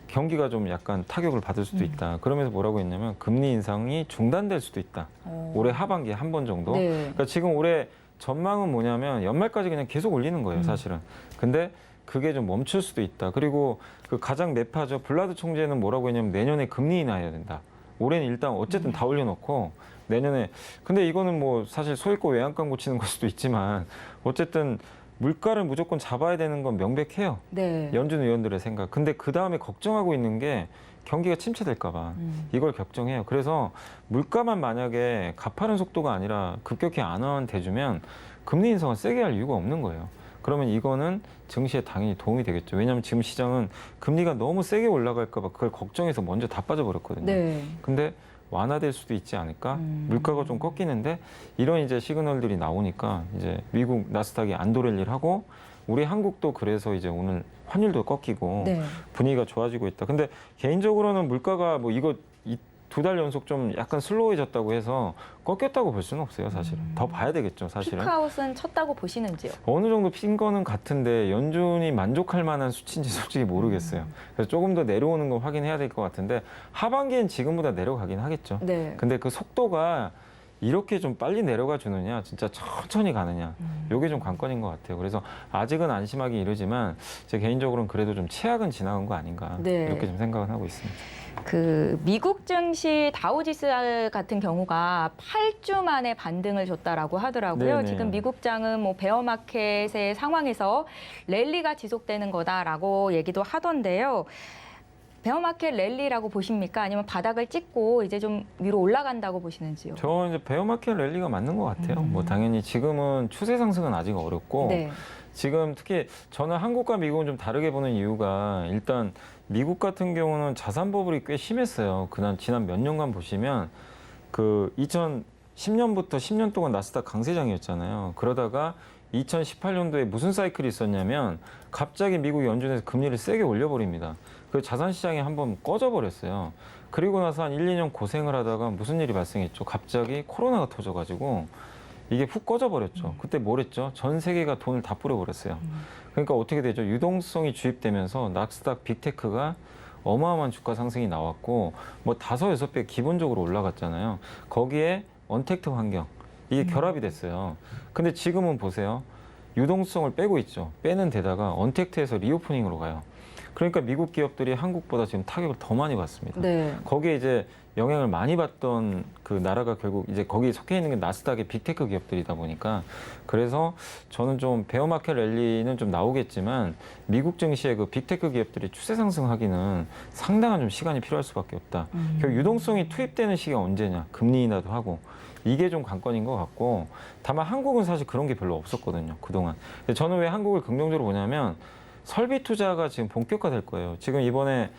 경기가 좀 약간 타격을 받을 수도 있다. 그러면서 뭐라고 했냐면 금리 인상이 중단될 수도 있다. 올해 하반기에 한 번 정도. 네. 그러니까 지금 올해 전망은 뭐냐면 연말까지 그냥 계속 올리는 거예요, 사실은. 근데 그게 좀 멈출 수도 있다. 그리고 그 가장 매파죠. 블라드 총재는 뭐라고 했냐면 내년에 금리 인하해야 된다. 올해는 일단 어쨌든 다 올려놓고 내년에 근데 이거는 뭐 사실 소액고 외양간 고치는 걸 수도 있지만 어쨌든 물가를 무조건 잡아야 되는 건 명백해요. 네. 연준 의원들의 생각. 근데 그 다음에 걱정하고 있는 게 경기가 침체될까 봐 이걸 걱정해요. 그래서 물가만 만약에 가파른 속도가 아니라 급격히 안원돼주면 금리 인상을 세게 할 이유가 없는 거예요. 그러면 이거는 증시에 당연히 도움이 되겠죠. 왜냐하면 지금 시장은 금리가 너무 세게 올라갈까 봐 그걸 걱정해서 먼저 다 빠져버렸거든요. 네. 근데 완화될 수도 있지 않을까? 물가가 좀 꺾이는데 이런 이제 시그널들이 나오니까 이제 미국 나스닥이 안도랠리를 하고 우리 한국도 그래서 이제 오늘 환율도 꺾이고 네. 분위기가 좋아지고 있다. 근데 개인적으로는 물가가 뭐 이거 2달 연속 좀 약간 슬로우해졌다고 해서 꺾였다고 볼 수는 없어요, 사실은. 더 봐야 되겠죠, 사실은. 피크아웃은 쳤다고 보시는지요? 어느 정도 핀 거는 같은데 연준이 만족할 만한 수치인지 솔직히 모르겠어요. 그래서 조금 더 내려오는 거 확인해야 될 것 같은데 하반기엔 지금보다 내려가긴 하겠죠. 네. 근데 그 속도가 이렇게 좀 빨리 내려가 주느냐, 진짜 천천히 가느냐, 이게 좀 관건인 것 같아요. 그래서 아직은 안심하기 이르지만 제 개인적으로는 그래도 좀 최악은 지나간 거 아닌가 네. 이렇게 좀 생각을 하고 있습니다. 그 미국 증시 다우지수 같은 경우가 8주 만에 반등을 줬다라고 하더라고요. 네네. 지금 미국장은 뭐 베어마켓의 상황에서 랠리가 지속되는 거다라고 얘기도 하던데요. 베어마켓 랠리라고 보십니까? 아니면 바닥을 찍고 이제 좀 위로 올라간다고 보시는지요? 저 이제 베어마켓 랠리가 맞는 것 같아요. 뭐 당연히 지금은 추세 상승은 아직 어렵고 네. 지금 특히 저는 한국과 미국은 좀 다르게 보는 이유가 일단 미국 같은 경우는 자산 버블이 꽤 심했어요. 지난 몇 년간 보시면 그 2010년부터 10년 동안 나스닥 강세장이었잖아요. 그러다가 2018년도에 무슨 사이클이 있었냐면 갑자기 미국 연준에서 금리를 세게 올려버립니다. 그 자산시장이 한번 꺼져버렸어요. 그리고 나서 한 1, 2년 고생을 하다가 무슨 일이 발생했죠? 갑자기 코로나가 터져가지고 이게 훅 꺼져버렸죠. 그때 뭘 했죠? 전 세계가 돈을 다 뿌려버렸어요. 그러니까 어떻게 되죠? 유동성이 주입되면서 나스닥 빅테크가 어마어마한 주가 상승이 나왔고 뭐 5, 6배 기본적으로 올라갔잖아요. 거기에 언택트 환경 이게 결합이 됐어요. 근데 지금은 보세요. 유동성을 빼고 있죠. 빼는 데다가 언택트에서 리오프닝으로 가요. 그러니까 미국 기업들이 한국보다 지금 타격을 더 많이 받습니다. 네. 거기에 이제 영향을 많이 받던 그 나라가 결국 이제 거기에 속해 있는 게 나스닥의 빅테크 기업들이다 보니까 그래서 저는 좀 베어마켓 랠리는 좀 나오겠지만 미국 증시의 그 빅테크 기업들이 추세 상승하기는 상당한 좀 시간이 필요할 수밖에 없다. 결국 유동성이 투입되는 시기가 언제냐? 금리 인하도 하고 이게 좀 관건인 것 같고 다만 한국은 사실 그런 게 별로 없었거든요. 그동안. 근데 저는 왜 한국을 긍정적으로 보냐면 설비 투자가 지금 본격화될 거예요. 지금 이번에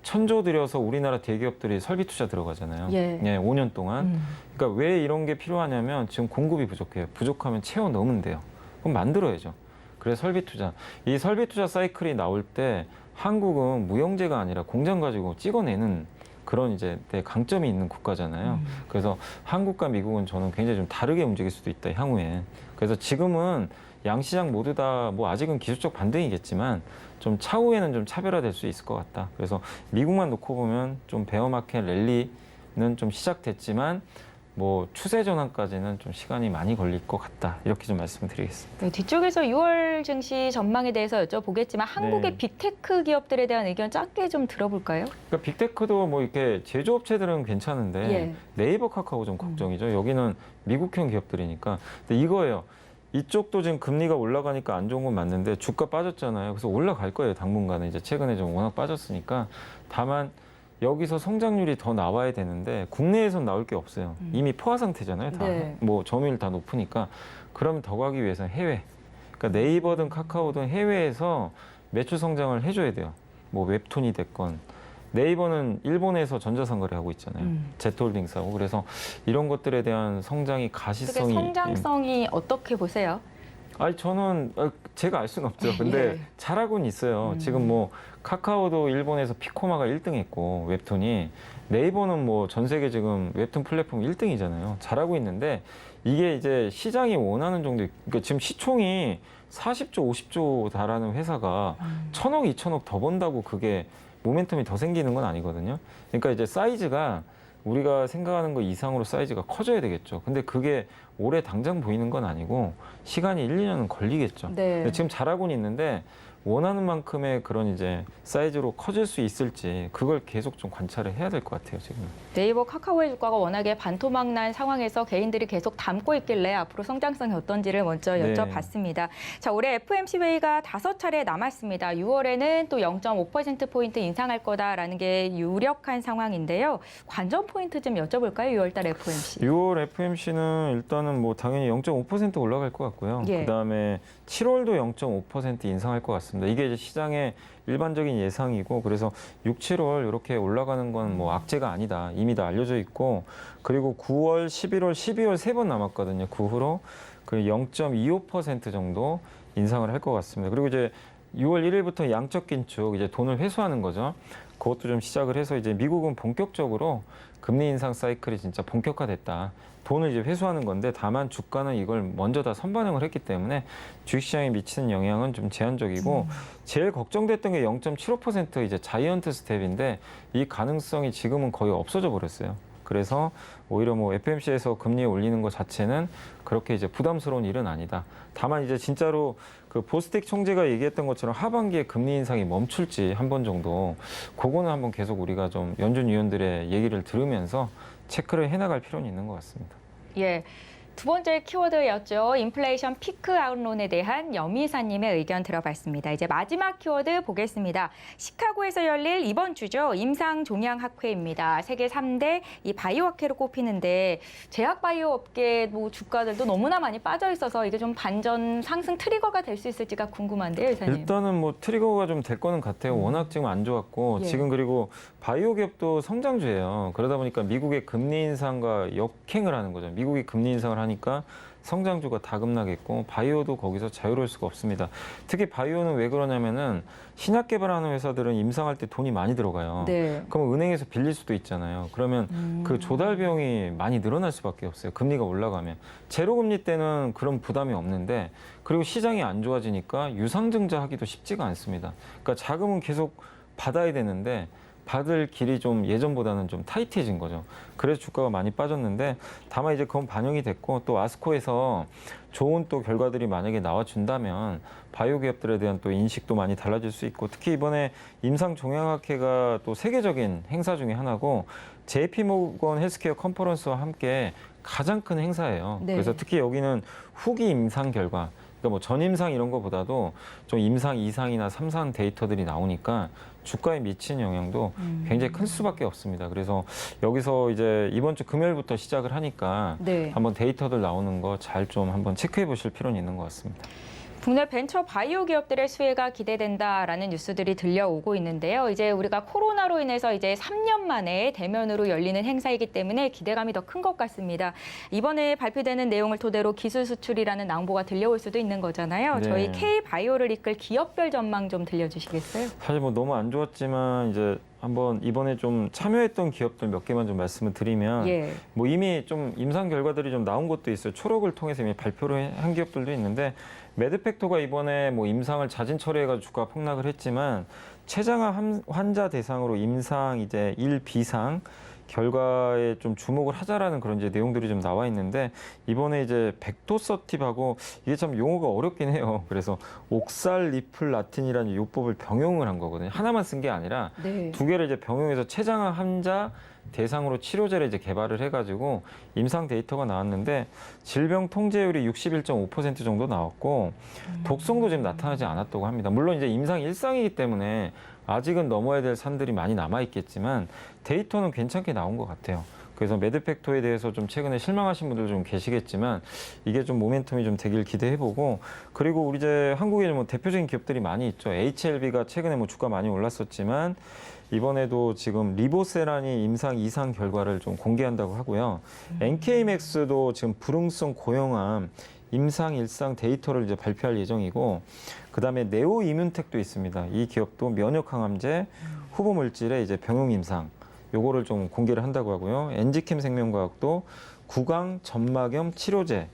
1,000조 들여서 우리나라 대기업들이 설비 투자 들어가잖아요. 예. 5년 동안. 그러니까 왜 이런 게 필요하냐면 지금 공급이 부족해요. 부족하면 채워 넣으면 돼요. 그럼 만들어야죠. 그래서 설비 투자. 이 설비 투자 사이클이 나올 때 한국은 무형제가 아니라 공장 가지고 찍어내는 그런 이제 강점이 있는 국가잖아요. 그래서 한국과 미국은 저는 굉장히 좀 다르게 움직일 수도 있다, 향후에. 그래서 지금은 양시장 모두 다 뭐 아직은 기술적 반등이겠지만 좀 차후에는 좀 차별화될 수 있을 것 같다. 그래서 미국만 놓고 보면 좀 베어마켓 랠리는 좀 시작됐지만 뭐 추세 전환까지는 좀 시간이 많이 걸릴 것 같다. 이렇게 좀 말씀드리겠습니다. 네, 뒤쪽에서 6월 증시 전망에 대해서 여쭤보겠지만 한국의 네. 빅테크 기업들에 대한 의견 짧게 좀 들어볼까요? 그러니까 빅테크도 뭐 이렇게 제조업체들은 괜찮은데 예. 네이버, 카카오 좀 걱정이죠. 여기는 미국형 기업들이니까. 근데 이거예요. 이쪽도 지금 금리가 올라가니까 안 좋은 건 맞는데 주가 빠졌잖아요. 그래서 올라갈 거예요. 당분간은 이제 최근에 좀 워낙 빠졌으니까. 다만 여기서 성장률이 더 나와야 되는데 국내에선 나올 게 없어요. 이미 포화 상태잖아요. 다. 네. 뭐 점유율 다 높으니까. 그럼 더 가기 위해서는 해외. 그러니까 네이버든 카카오든 해외에서 매출 성장을 해줘야 돼요. 뭐 웹툰이 됐건. 네이버는 일본에서 전자상거래 하고 있잖아요. 제트홀딩스하고. 그래서 이런 것들에 대한 성장이 그게 가시성이 성장성이 어떻게 보세요? 아니 저는 제가 알 수는 없죠. 근데 예. 잘하고는 있어요. 지금 뭐 카카오도 일본에서 피코마가 1등했고 웹툰이 네이버는 뭐 전 세계 지금 웹툰 플랫폼 1등이잖아요. 잘하고 있는데 이게 이제 시장이 원하는 정도. 그러니까 지금 시총이 40조, 50조 달하는 회사가 1,000억, 2,000억 더 번다고 그게 모멘텀이 더 생기는 건 아니거든요. 그러니까 이제 사이즈가 우리가 생각하는 것 이상으로 사이즈가 커져야 되겠죠. 근데 그게 올해 당장 보이는 건 아니고 시간이 1, 2년은 걸리겠죠. 네. 근데 지금 잘하고는 있는데 원하는 만큼의 그런 이제 사이즈로 커질 수 있을지 그걸 계속 좀 관찰을 해야 될 것 같아요, 지금. 네이버, 카카오의 주가가 워낙에 반토막난 상황에서 개인들이 계속 담고 있길래 앞으로 성장성이 어떤지를 먼저 네. 여쭤봤습니다. 자, 올해 FOMC 회의가 5차례 남았습니다. 6월에는 또 0.5%포인트 인상할 거다라는 게 유력한 상황인데요. 관전 포인트 좀 여쭤볼까요? 6월달 FOMC. 6월 FMC는 일단은 뭐 당연히 0.5% 올라갈 것 같고요. 예. 그다음에 7월도 0.5% 인상할 것 같습니다. 이게 이제 시장의 일반적인 예상이고 그래서 6, 7월 이렇게 올라가는 건 뭐 악재가 아니다. 이미 다 알려져 있고 그리고 9월, 11월, 12월 3번 남았거든요. 그 후로 그 0.25% 정도 인상을 할 것 같습니다. 그리고 이제 6월 1일부터 양적 긴축 이제 돈을 회수하는 거죠. 그것도 좀 시작을 해서 이제 미국은 본격적으로 금리 인상 사이클이 진짜 본격화됐다. 돈을 이제 회수하는 건데 다만 주가는 이걸 먼저 다 선반영을 했기 때문에 주식시장에 미치는 영향은 좀 제한적이고 제일 걱정됐던 게 0.75% 이제 자이언트 스텝인데 이 가능성이 지금은 거의 없어져 버렸어요. 그래서 오히려 뭐 FMC에서 금리 올리는 것 자체는 그렇게 이제 부담스러운 일은 아니다. 다만 이제 진짜로 그 보스텍 총재가 얘기했던 것처럼 하반기에 금리 인상이 멈출지 한 번 정도 그거는 한번 계속 우리가 좀 연준 위원들의 얘기를 들으면서 체크를 해나갈 필요는 있는 것 같습니다. 예. 두 번째 키워드였죠. 인플레이션 피크 아웃론에 대한 여미사님의 의견 들어봤습니다. 이제 마지막 키워드 보겠습니다. 시카고에서 열릴 이번 주죠. 임상종양학회입니다. 세계 3대 이 바이오학회로 꼽히는데 제약 바이오 업계 뭐 주가들도 너무나 많이 빠져 있어서 이게 좀 반전 상승 트리거가 될 수 있을지가 궁금한데요, 이사님. 일단은 뭐 트리거가 좀 될 거는 같아요. 워낙 지금 안 좋았고 예. 지금 그리고 바이오 기업도 성장주예요. 그러다 보니까 미국의 금리 인상과 역행을 하는 거죠. 미국이 금리 인상을 하니까 성장주가 다급나겠고 바이오도 거기서 자유로울 수가 없습니다. 특히 바이오는 왜 그러냐면은 신약 개발하는 회사들은 임상할 때 돈이 많이 들어가요. 네. 그럼 은행에서 빌릴 수도 있잖아요. 그러면 그 조달 비용이 많이 늘어날 수밖에 없어요. 금리가 올라가면. 제로금리 때는 그런 부담이 없는데 그리고 시장이 안 좋아지니까 유상증자 하기도 쉽지가 않습니다. 그러니까 자금은 계속 받아야 되는데 받을 길이 좀 예전보다는 좀 타이트해진 거죠. 그래서 주가가 많이 빠졌는데 다만 이제 그건 반영이 됐고 또 아스코에서 좋은 또 결과들이 만약에 나와준다면 바이오 기업들에 대한 또 인식도 많이 달라질 수 있고 특히 이번에 임상종양학회가 또 세계적인 행사 중에 하나고 JP모건 헬스케어 컨퍼런스와 함께 가장 큰 행사예요. 네. 그래서 특히 여기는 후기 임상 결과 그러니까 뭐 전임상 이런 거보다도 좀 임상 2상이나 3상 데이터들이 나오니까 주가에 미치는 영향도 굉장히 클 수밖에 없습니다. 그래서 여기서 이제 이번 주 금요일부터 시작을 하니까 네. 한번 데이터들 나오는 거 잘 좀 한번 체크해 보실 필요는 있는 것 같습니다. 국내 벤처 바이오 기업들의 수혜가 기대된다라는 뉴스들이 들려오고 있는데요. 이제 우리가 코로나로 인해서 이제 3년 만에 대면으로 열리는 행사이기 때문에 기대감이 더 큰 것 같습니다. 이번에 발표되는 내용을 토대로 기술 수출이라는 낭보가 들려올 수도 있는 거잖아요. 네. 저희 K바이오를 이끌 기업별 전망 좀 들려주시겠어요? 사실 뭐 너무 안 좋았지만 이제 한번 이번에 좀 참여했던 기업들 몇 개만 좀 말씀을 드리면 예. 뭐 이미 좀 임상 결과들이 좀 나온 것도 있어요. 초록을 통해서 이미 발표를 한 기업들도 있는데 매드팩토가 이번에 뭐 임상을 자진 처리해가지고 주가가 폭락을 했지만 췌장암 환자 대상으로 임상 이제 1비상 결과에 좀 주목을 하자라는 그런 이제 내용들이 좀 나와 있는데 이번에 이제 벡토서팁하고 이게 참 용어가 어렵긴 해요. 그래서 옥살리플라틴이라는 요법을 병용을 한 거거든요. 하나만 쓴 게 아니라 네. 두 개를 이제 병용해서 췌장암 환자 대상으로 치료제를 이제 개발을 해가지고 임상 데이터가 나왔는데 질병 통제율이 61.5% 정도 나왔고 독성도 지금 나타나지 않았다고 합니다. 물론 이제 임상 1상이기 때문에 아직은 넘어야 될 산들이 많이 남아 있겠지만 데이터는 괜찮게 나온 것 같아요. 그래서 매드팩토에 대해서 좀 최근에 실망하신 분들 좀 계시겠지만 이게 좀 모멘텀이 좀 되길 기대해보고 그리고 우리 이제 한국에 뭐 대표적인 기업들이 많이 있죠. HLB가 최근에 뭐 주가 많이 올랐었지만 이번에도 지금 리보세란이 임상 2상 결과를 좀 공개한다고 하고요. NK맥스도 지금 불응성 고형암 임상 1상 데이터를 이제 발표할 예정이고 그다음에 네오이뮨텍도 있습니다. 이 기업도 면역 항암제 후보 물질의 이제 병용 임상 요거를 좀 공개를 한다고 하고요. 엔지캠 생명과학도 구강 점막염 치료제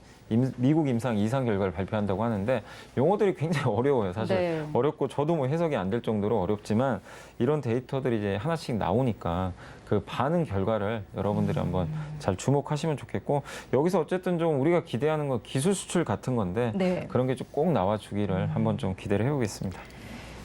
미국 임상 2상 결과를 발표한다고 하는데 용어들이 굉장히 어려워요. 사실 네. 어렵고 저도 뭐 해석이 안 될 정도로 어렵지만 이런 데이터들이 이제 하나씩 나오니까 그 반응 결과를 여러분들이 한번 잘 주목하시면 좋겠고 여기서 어쨌든 좀 우리가 기대하는 건 기술 수출 같은 건데 네. 그런 게 좀 꼭 나와 주기를 한번 좀 기대를 해보겠습니다.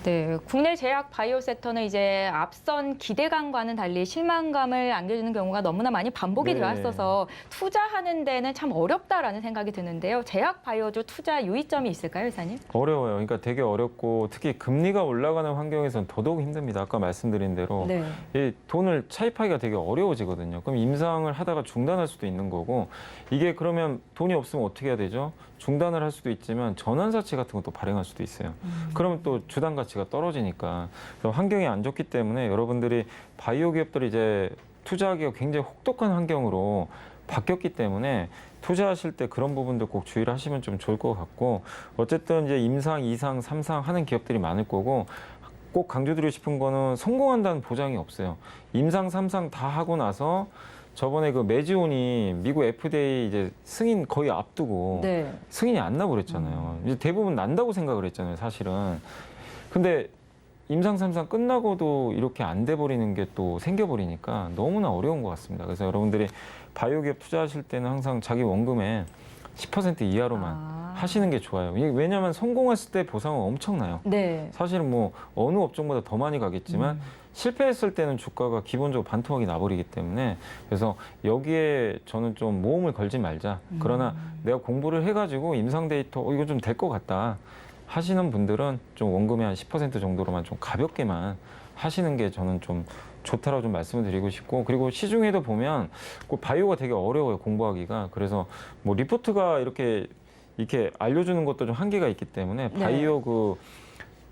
네, 국내 제약 바이오 섹터는 이제 앞선 기대감과는 달리 실망감을 안겨주는 경우가 너무나 많이 반복이 네. 되었어서 투자하는 데는 참 어렵다라는 생각이 드는데요. 제약 바이오주 투자 유의점이 있을까요, 회사님? 어려워요. 그러니까 되게 어렵고 특히 금리가 올라가는 환경에서는 더더욱 힘듭니다. 아까 말씀드린 대로 네. 이 돈을 차입하기가 되게 어려워지거든요. 그럼 임상을 하다가 중단할 수도 있는 거고 이게 그러면 돈이 없으면 어떻게 해야 되죠? 중단을 할 수도 있지만 전환사채 같은 것도 발행할 수도 있어요. 그러면 또 주당 가치가 떨어지니까 그래서 환경이 안 좋기 때문에 여러분들이 바이오 기업들이 이제 투자하기가 굉장히 혹독한 환경으로 바뀌었기 때문에 투자하실 때 그런 부분들 꼭 주의를 하시면 좀 좋을 것 같고 어쨌든 이제 임상, 2상, 3상 하는 기업들이 많을 거고 꼭 강조드리고 싶은 거는 성공한다는 보장이 없어요. 임상, 3상 다 하고 나서 저번에 그 메지온이 미국 FDA 이제 승인 거의 앞두고 네. 승인이 안 나고 그랬잖아요. 이제 대부분 난다고 생각을 했잖아요, 사실은. 근데 임상 3상 끝나고도 이렇게 안 돼 버리는 게 또 생겨버리니까 너무나 어려운 것 같습니다. 그래서 여러분들이 바이오 기업 투자하실 때는 항상 자기 원금의 10% 이하로만 하시는 게 좋아요. 왜냐하면 성공했을 때 보상은 엄청나요. 네. 사실은 뭐 어느 업종보다 더 많이 가겠지만 실패했을 때는 주가가 기본적으로 반토막이 나버리기 때문에 그래서 여기에 저는 좀 모험을 걸지 말자. 그러나 내가 공부를 해가지고 임상 데이터 이거 좀 될 것 같다 하시는 분들은 좀 원금의 한 10% 정도로만 좀 가볍게만 하시는 게 저는 좀 좋다라고 좀 말씀을 드리고 싶고 그리고 시중에도 보면 꼭 바이오가 되게 어려워요 공부하기가. 그래서 뭐 리포트가 이렇게 알려주는 것도 좀 한계가 있기 때문에 바이오 그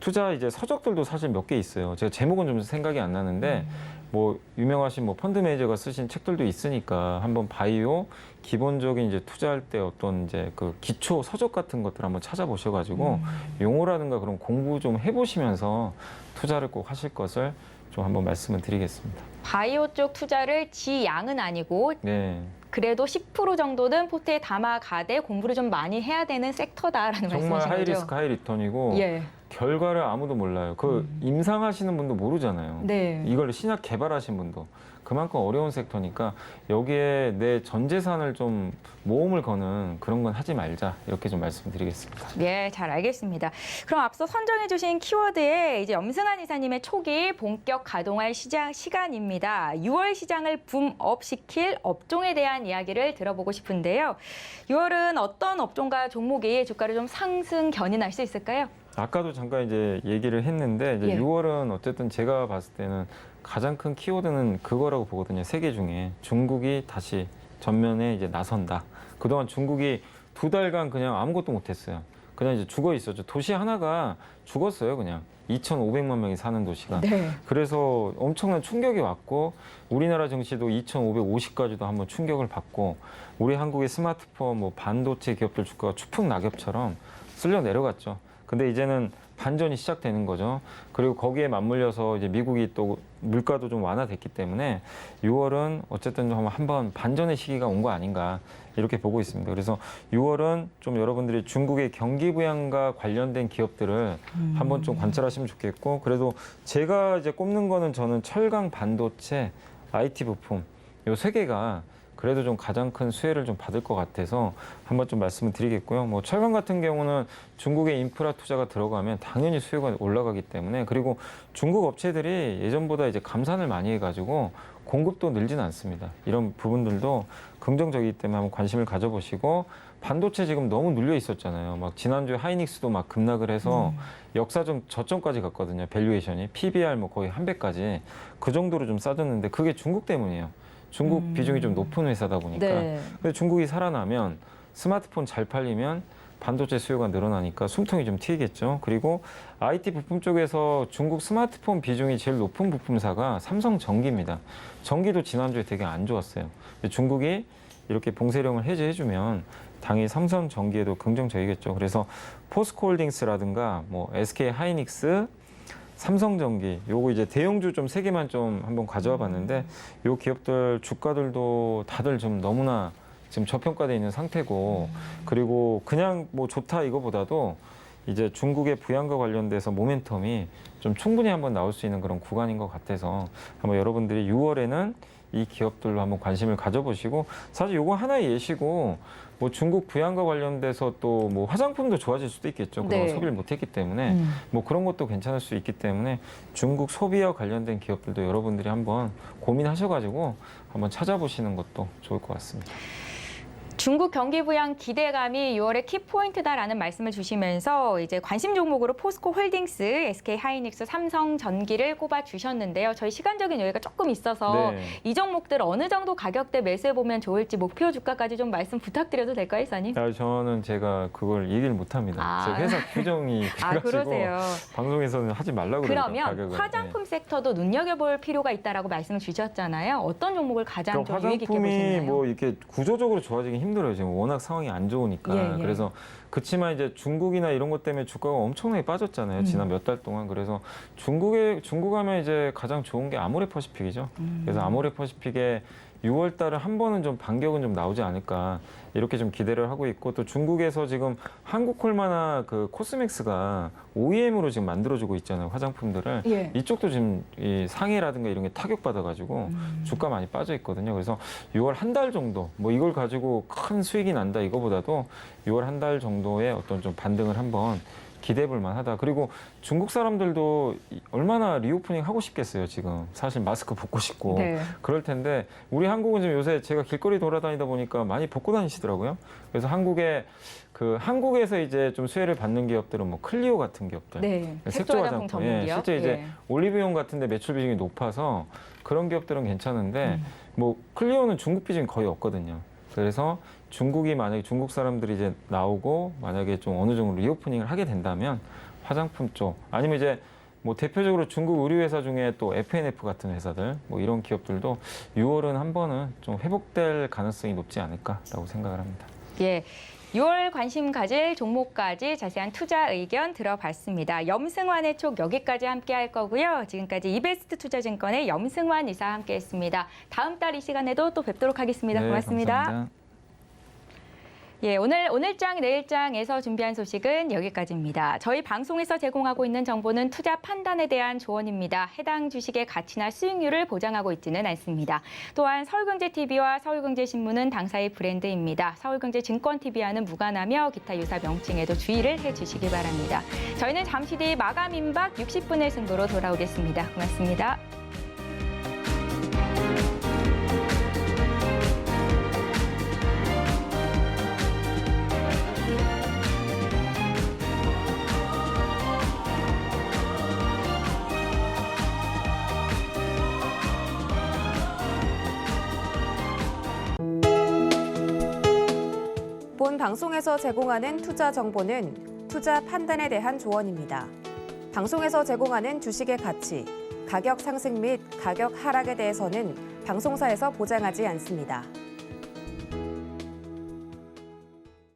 투자 이제 서적들도 사실 몇 개 있어요. 제가 제목은 좀 생각이 안 나는데 뭐 유명하신 뭐 펀드 매니저가 쓰신 책들도 있으니까 한번 바이오 기본적인 이제 투자할 때 어떤 이제 그 기초 서적 같은 것들 한번 찾아보셔가지고 용어라든가 그런 공부 좀 해보시면서 투자를 꼭 하실 것을 좀 한번 말씀을 드리겠습니다. 바이오 쪽 투자를 지양은 아니고 네. 그래도 10% 정도는 포트에 담아가되 공부를 좀 많이 해야 되는 섹터다라는 정말 말씀이신 거죠? 하이리스크 하이리턴이고 예. 결과를 아무도 몰라요. 그 임상하시는 분도 모르잖아요. 네. 이걸 신약 개발하신 분도 그만큼 어려운 섹터니까 여기에 내 전 재산을 좀 모험을 거는 그런 건 하지 말자 이렇게 좀 말씀드리겠습니다. 네, 잘 알겠습니다. 그럼 앞서 선정해주신 키워드에 이제 염승환 이사님의 초기 본격 가동할 시간입니다. 6월 시장을 붐업 시킬 업종에 대한 이야기를 들어보고 싶은데요. 6월은 어떤 업종과 종목이 주가를 좀 상승 견인할 수 있을까요? 아까도 잠깐 이제 얘기를 했는데 이제 예. 6월은 어쨌든 제가 봤을 때는 가장 큰 키워드는 그거라고 보거든요. 세 개 중에 중국이 다시 전면에 이제 나선다. 그동안 중국이 2달간 그냥 아무것도 못했어요. 그냥 이제 죽어 있었죠. 도시 하나가 죽었어요. 그냥 2,500만 명이 사는 도시가. 네. 그래서 엄청난 충격이 왔고 우리나라 증시도 2,550까지도 한번 충격을 받고 우리 한국의 스마트폰, 뭐 반도체 기업들 주가가 추풍 낙엽처럼 쓸려 내려갔죠. 근데 이제는 반전이 시작되는 거죠. 그리고 거기에 맞물려서 이제 미국이 또 물가도 좀 완화됐기 때문에 6월은 어쨌든 좀 한번 반전의 시기가 온 거 아닌가 이렇게 보고 있습니다. 그래서 6월은 좀 여러분들이 중국의 경기 부양과 관련된 기업들을 한번 좀 관찰하시면 좋겠고 그래도 제가 이제 꼽는 거는 저는 철강, 반도체, IT 부품 요 세 개가 그래도 좀 가장 큰 수혜를 좀 받을 것 같아서 한번 좀 말씀을 드리겠고요. 뭐 철강 같은 경우는 중국의 인프라 투자가 들어가면 당연히 수요가 올라가기 때문에 그리고 중국 업체들이 예전보다 이제 감산을 많이 해가지고 공급도 늘지는 않습니다. 이런 부분들도 긍정적이기 때문에 한번 관심을 가져보시고 반도체 지금 너무 눌려 있었잖아요. 막 지난주에 하이닉스도 막 급락을 해서 역사적 저점까지 갔거든요. 밸류에이션이 PBR 뭐 거의 100까지 그 정도로 좀 싸졌는데 그게 중국 때문이에요. 중국 비중이 좀 높은 회사다 보니까. 네. 근데 중국이 살아나면 스마트폰 잘 팔리면 반도체 수요가 늘어나니까 숨통이 좀 트이겠죠. 그리고 IT 부품 쪽에서 중국 스마트폰 비중이 제일 높은 부품사가 삼성전기입니다. 전기도 지난주에 되게 안 좋았어요. 근데 중국이 이렇게 봉쇄령을 해제해주면 당연히 삼성전기에도 긍정적이겠죠. 그래서 포스코홀딩스라든가 뭐 SK 하이닉스, 삼성전기 요거 이제 대형주 좀 세 개만 좀 한번 가져와 봤는데 요 기업들 주가들도 다들 좀 너무나 지금 저평가돼 있는 상태고 그리고 그냥 뭐 좋다 이거보다도 이제 중국의 부양과 관련돼서 모멘텀이 좀 충분히 한번 나올 수 있는 그런 구간인 것 같아서 한번 여러분들이 6월에는 이 기업들로 한번 관심을 가져보시고 사실 요거 하나의 예시고 뭐 중국 부양과 관련돼서 또 뭐 화장품도 좋아질 수도 있겠죠. 그동안 네. 소비를 못했기 때문에 뭐 그런 것도 괜찮을 수 있기 때문에 중국 소비와 관련된 기업들도 여러분들이 한번 고민하셔가지고 한번 찾아보시는 것도 좋을 것 같습니다. 중국 경기 부양 기대감이 6월의 키포인트다라는 말씀을 주시면서 이제 관심 종목으로 포스코 홀딩스, SK 하이닉스, 삼성전기를 꼽아 주셨는데요. 저희 시간적인 여유가 조금 있어서 네. 이 종목들 어느 정도 가격대 매수해 보면 좋을지 목표 주가까지 좀 말씀 부탁드려도 될까요, 이사님? 저는 제가 그걸 얘기를 못합니다. 아. 제 회사 규정이 아, 그래가지고 그러세요. 방송에서는 하지 말라고 그래요. 그러면 가격을. 화장품 섹터도 눈여겨볼 필요가 있다라고 말씀을 주셨잖아요. 어떤 종목을 가장 좀 유익 있게 화장품이 보시나요? 뭐 이렇게 구조적으로 좋아지기 힘들어요. 지금 워낙 상황이 안 좋으니까. 예, 예. 그래서 그렇지만 이제 중국이나 이런 것 때문에 주가가 엄청나게 빠졌잖아요. 지난 몇 달 동안. 그래서 중국 하면 이제 가장 좋은 게 아모레퍼시픽이죠. 그래서 아모레퍼시픽에 6월 달에 한 번은 좀 반격은 좀 나오지 않을까 이렇게 좀 기대를 하고 있고 또 중국에서 지금 한국콜마나 그 코스맥스가 OEM으로 지금 만들어주고 있잖아요. 화장품들을. 예. 이쪽도 지금 이 상해라든가 이런 게 타격받아가지고 주가 많이 빠져 있거든요. 그래서 6월 한 달 정도 뭐 이걸 가지고 큰 수익이 난다 이거보다도 6월 한 달 정도의 어떤 좀 반등을 한번 기대해 볼 만하다. 그리고 중국 사람들도 얼마나 리오프닝 하고 싶겠어요, 지금. 사실 마스크 벗고 싶고. 네. 그럴 텐데 우리 한국은 지금 요새 제가 길거리 돌아다니다 보니까 많이 벗고 다니시더라고요. 그래서 한국에서 이제 좀 수혜를 받는 기업들은 뭐 클리오 같은 기업들. 네. 색조 화장품. 전문 기업. 실제 이제 예. 올리브영 같은 데 매출 비중이 높아서 그런 기업들은 괜찮은데 뭐 클리오는 중국 비중이 거의 없거든요. 그래서 중국 사람들이 이제 나오고 만약에 좀 어느 정도 리오프닝을 하게 된다면 화장품 쪽 아니면 이제 뭐 대표적으로 중국 의류 회사 중에 또 F&F 같은 회사들 뭐 이런 기업들도 6월은 한 번은 좀 회복될 가능성이 높지 않을까라고 생각을 합니다. 예. 6월 관심 가질 종목까지 자세한 투자 의견 들어봤습니다. 염승환의 촉 여기까지 함께할 거고요. 지금까지 이베스트 투자증권의 염승환 이사 함께했습니다. 다음 달 이 시간에도 또 뵙도록 하겠습니다. 네, 고맙습니다. 감사합니다. 예, 오늘장, 내일장에서 준비한 소식은 여기까지입니다. 저희 방송에서 제공하고 있는 정보는 투자 판단에 대한 조언입니다. 해당 주식의 가치나 수익률을 보장하고 있지는 않습니다. 또한 서울경제TV와 서울경제신문은 당사의 브랜드입니다. 서울경제증권TV와는 무관하며 기타 유사 명칭에도 주의를 해주시기 바랍니다. 저희는 잠시 뒤 마감 임박 60분의 승부로 돌아오겠습니다. 고맙습니다. 본 방송에서 제공하는 투자 정보는 투자 판단에 대한 조언입니다. 방송에서 제공하는 주식의 가치, 가격 상승 및 가격 하락에 대해서는 방송사에서 보장하지 않습니다.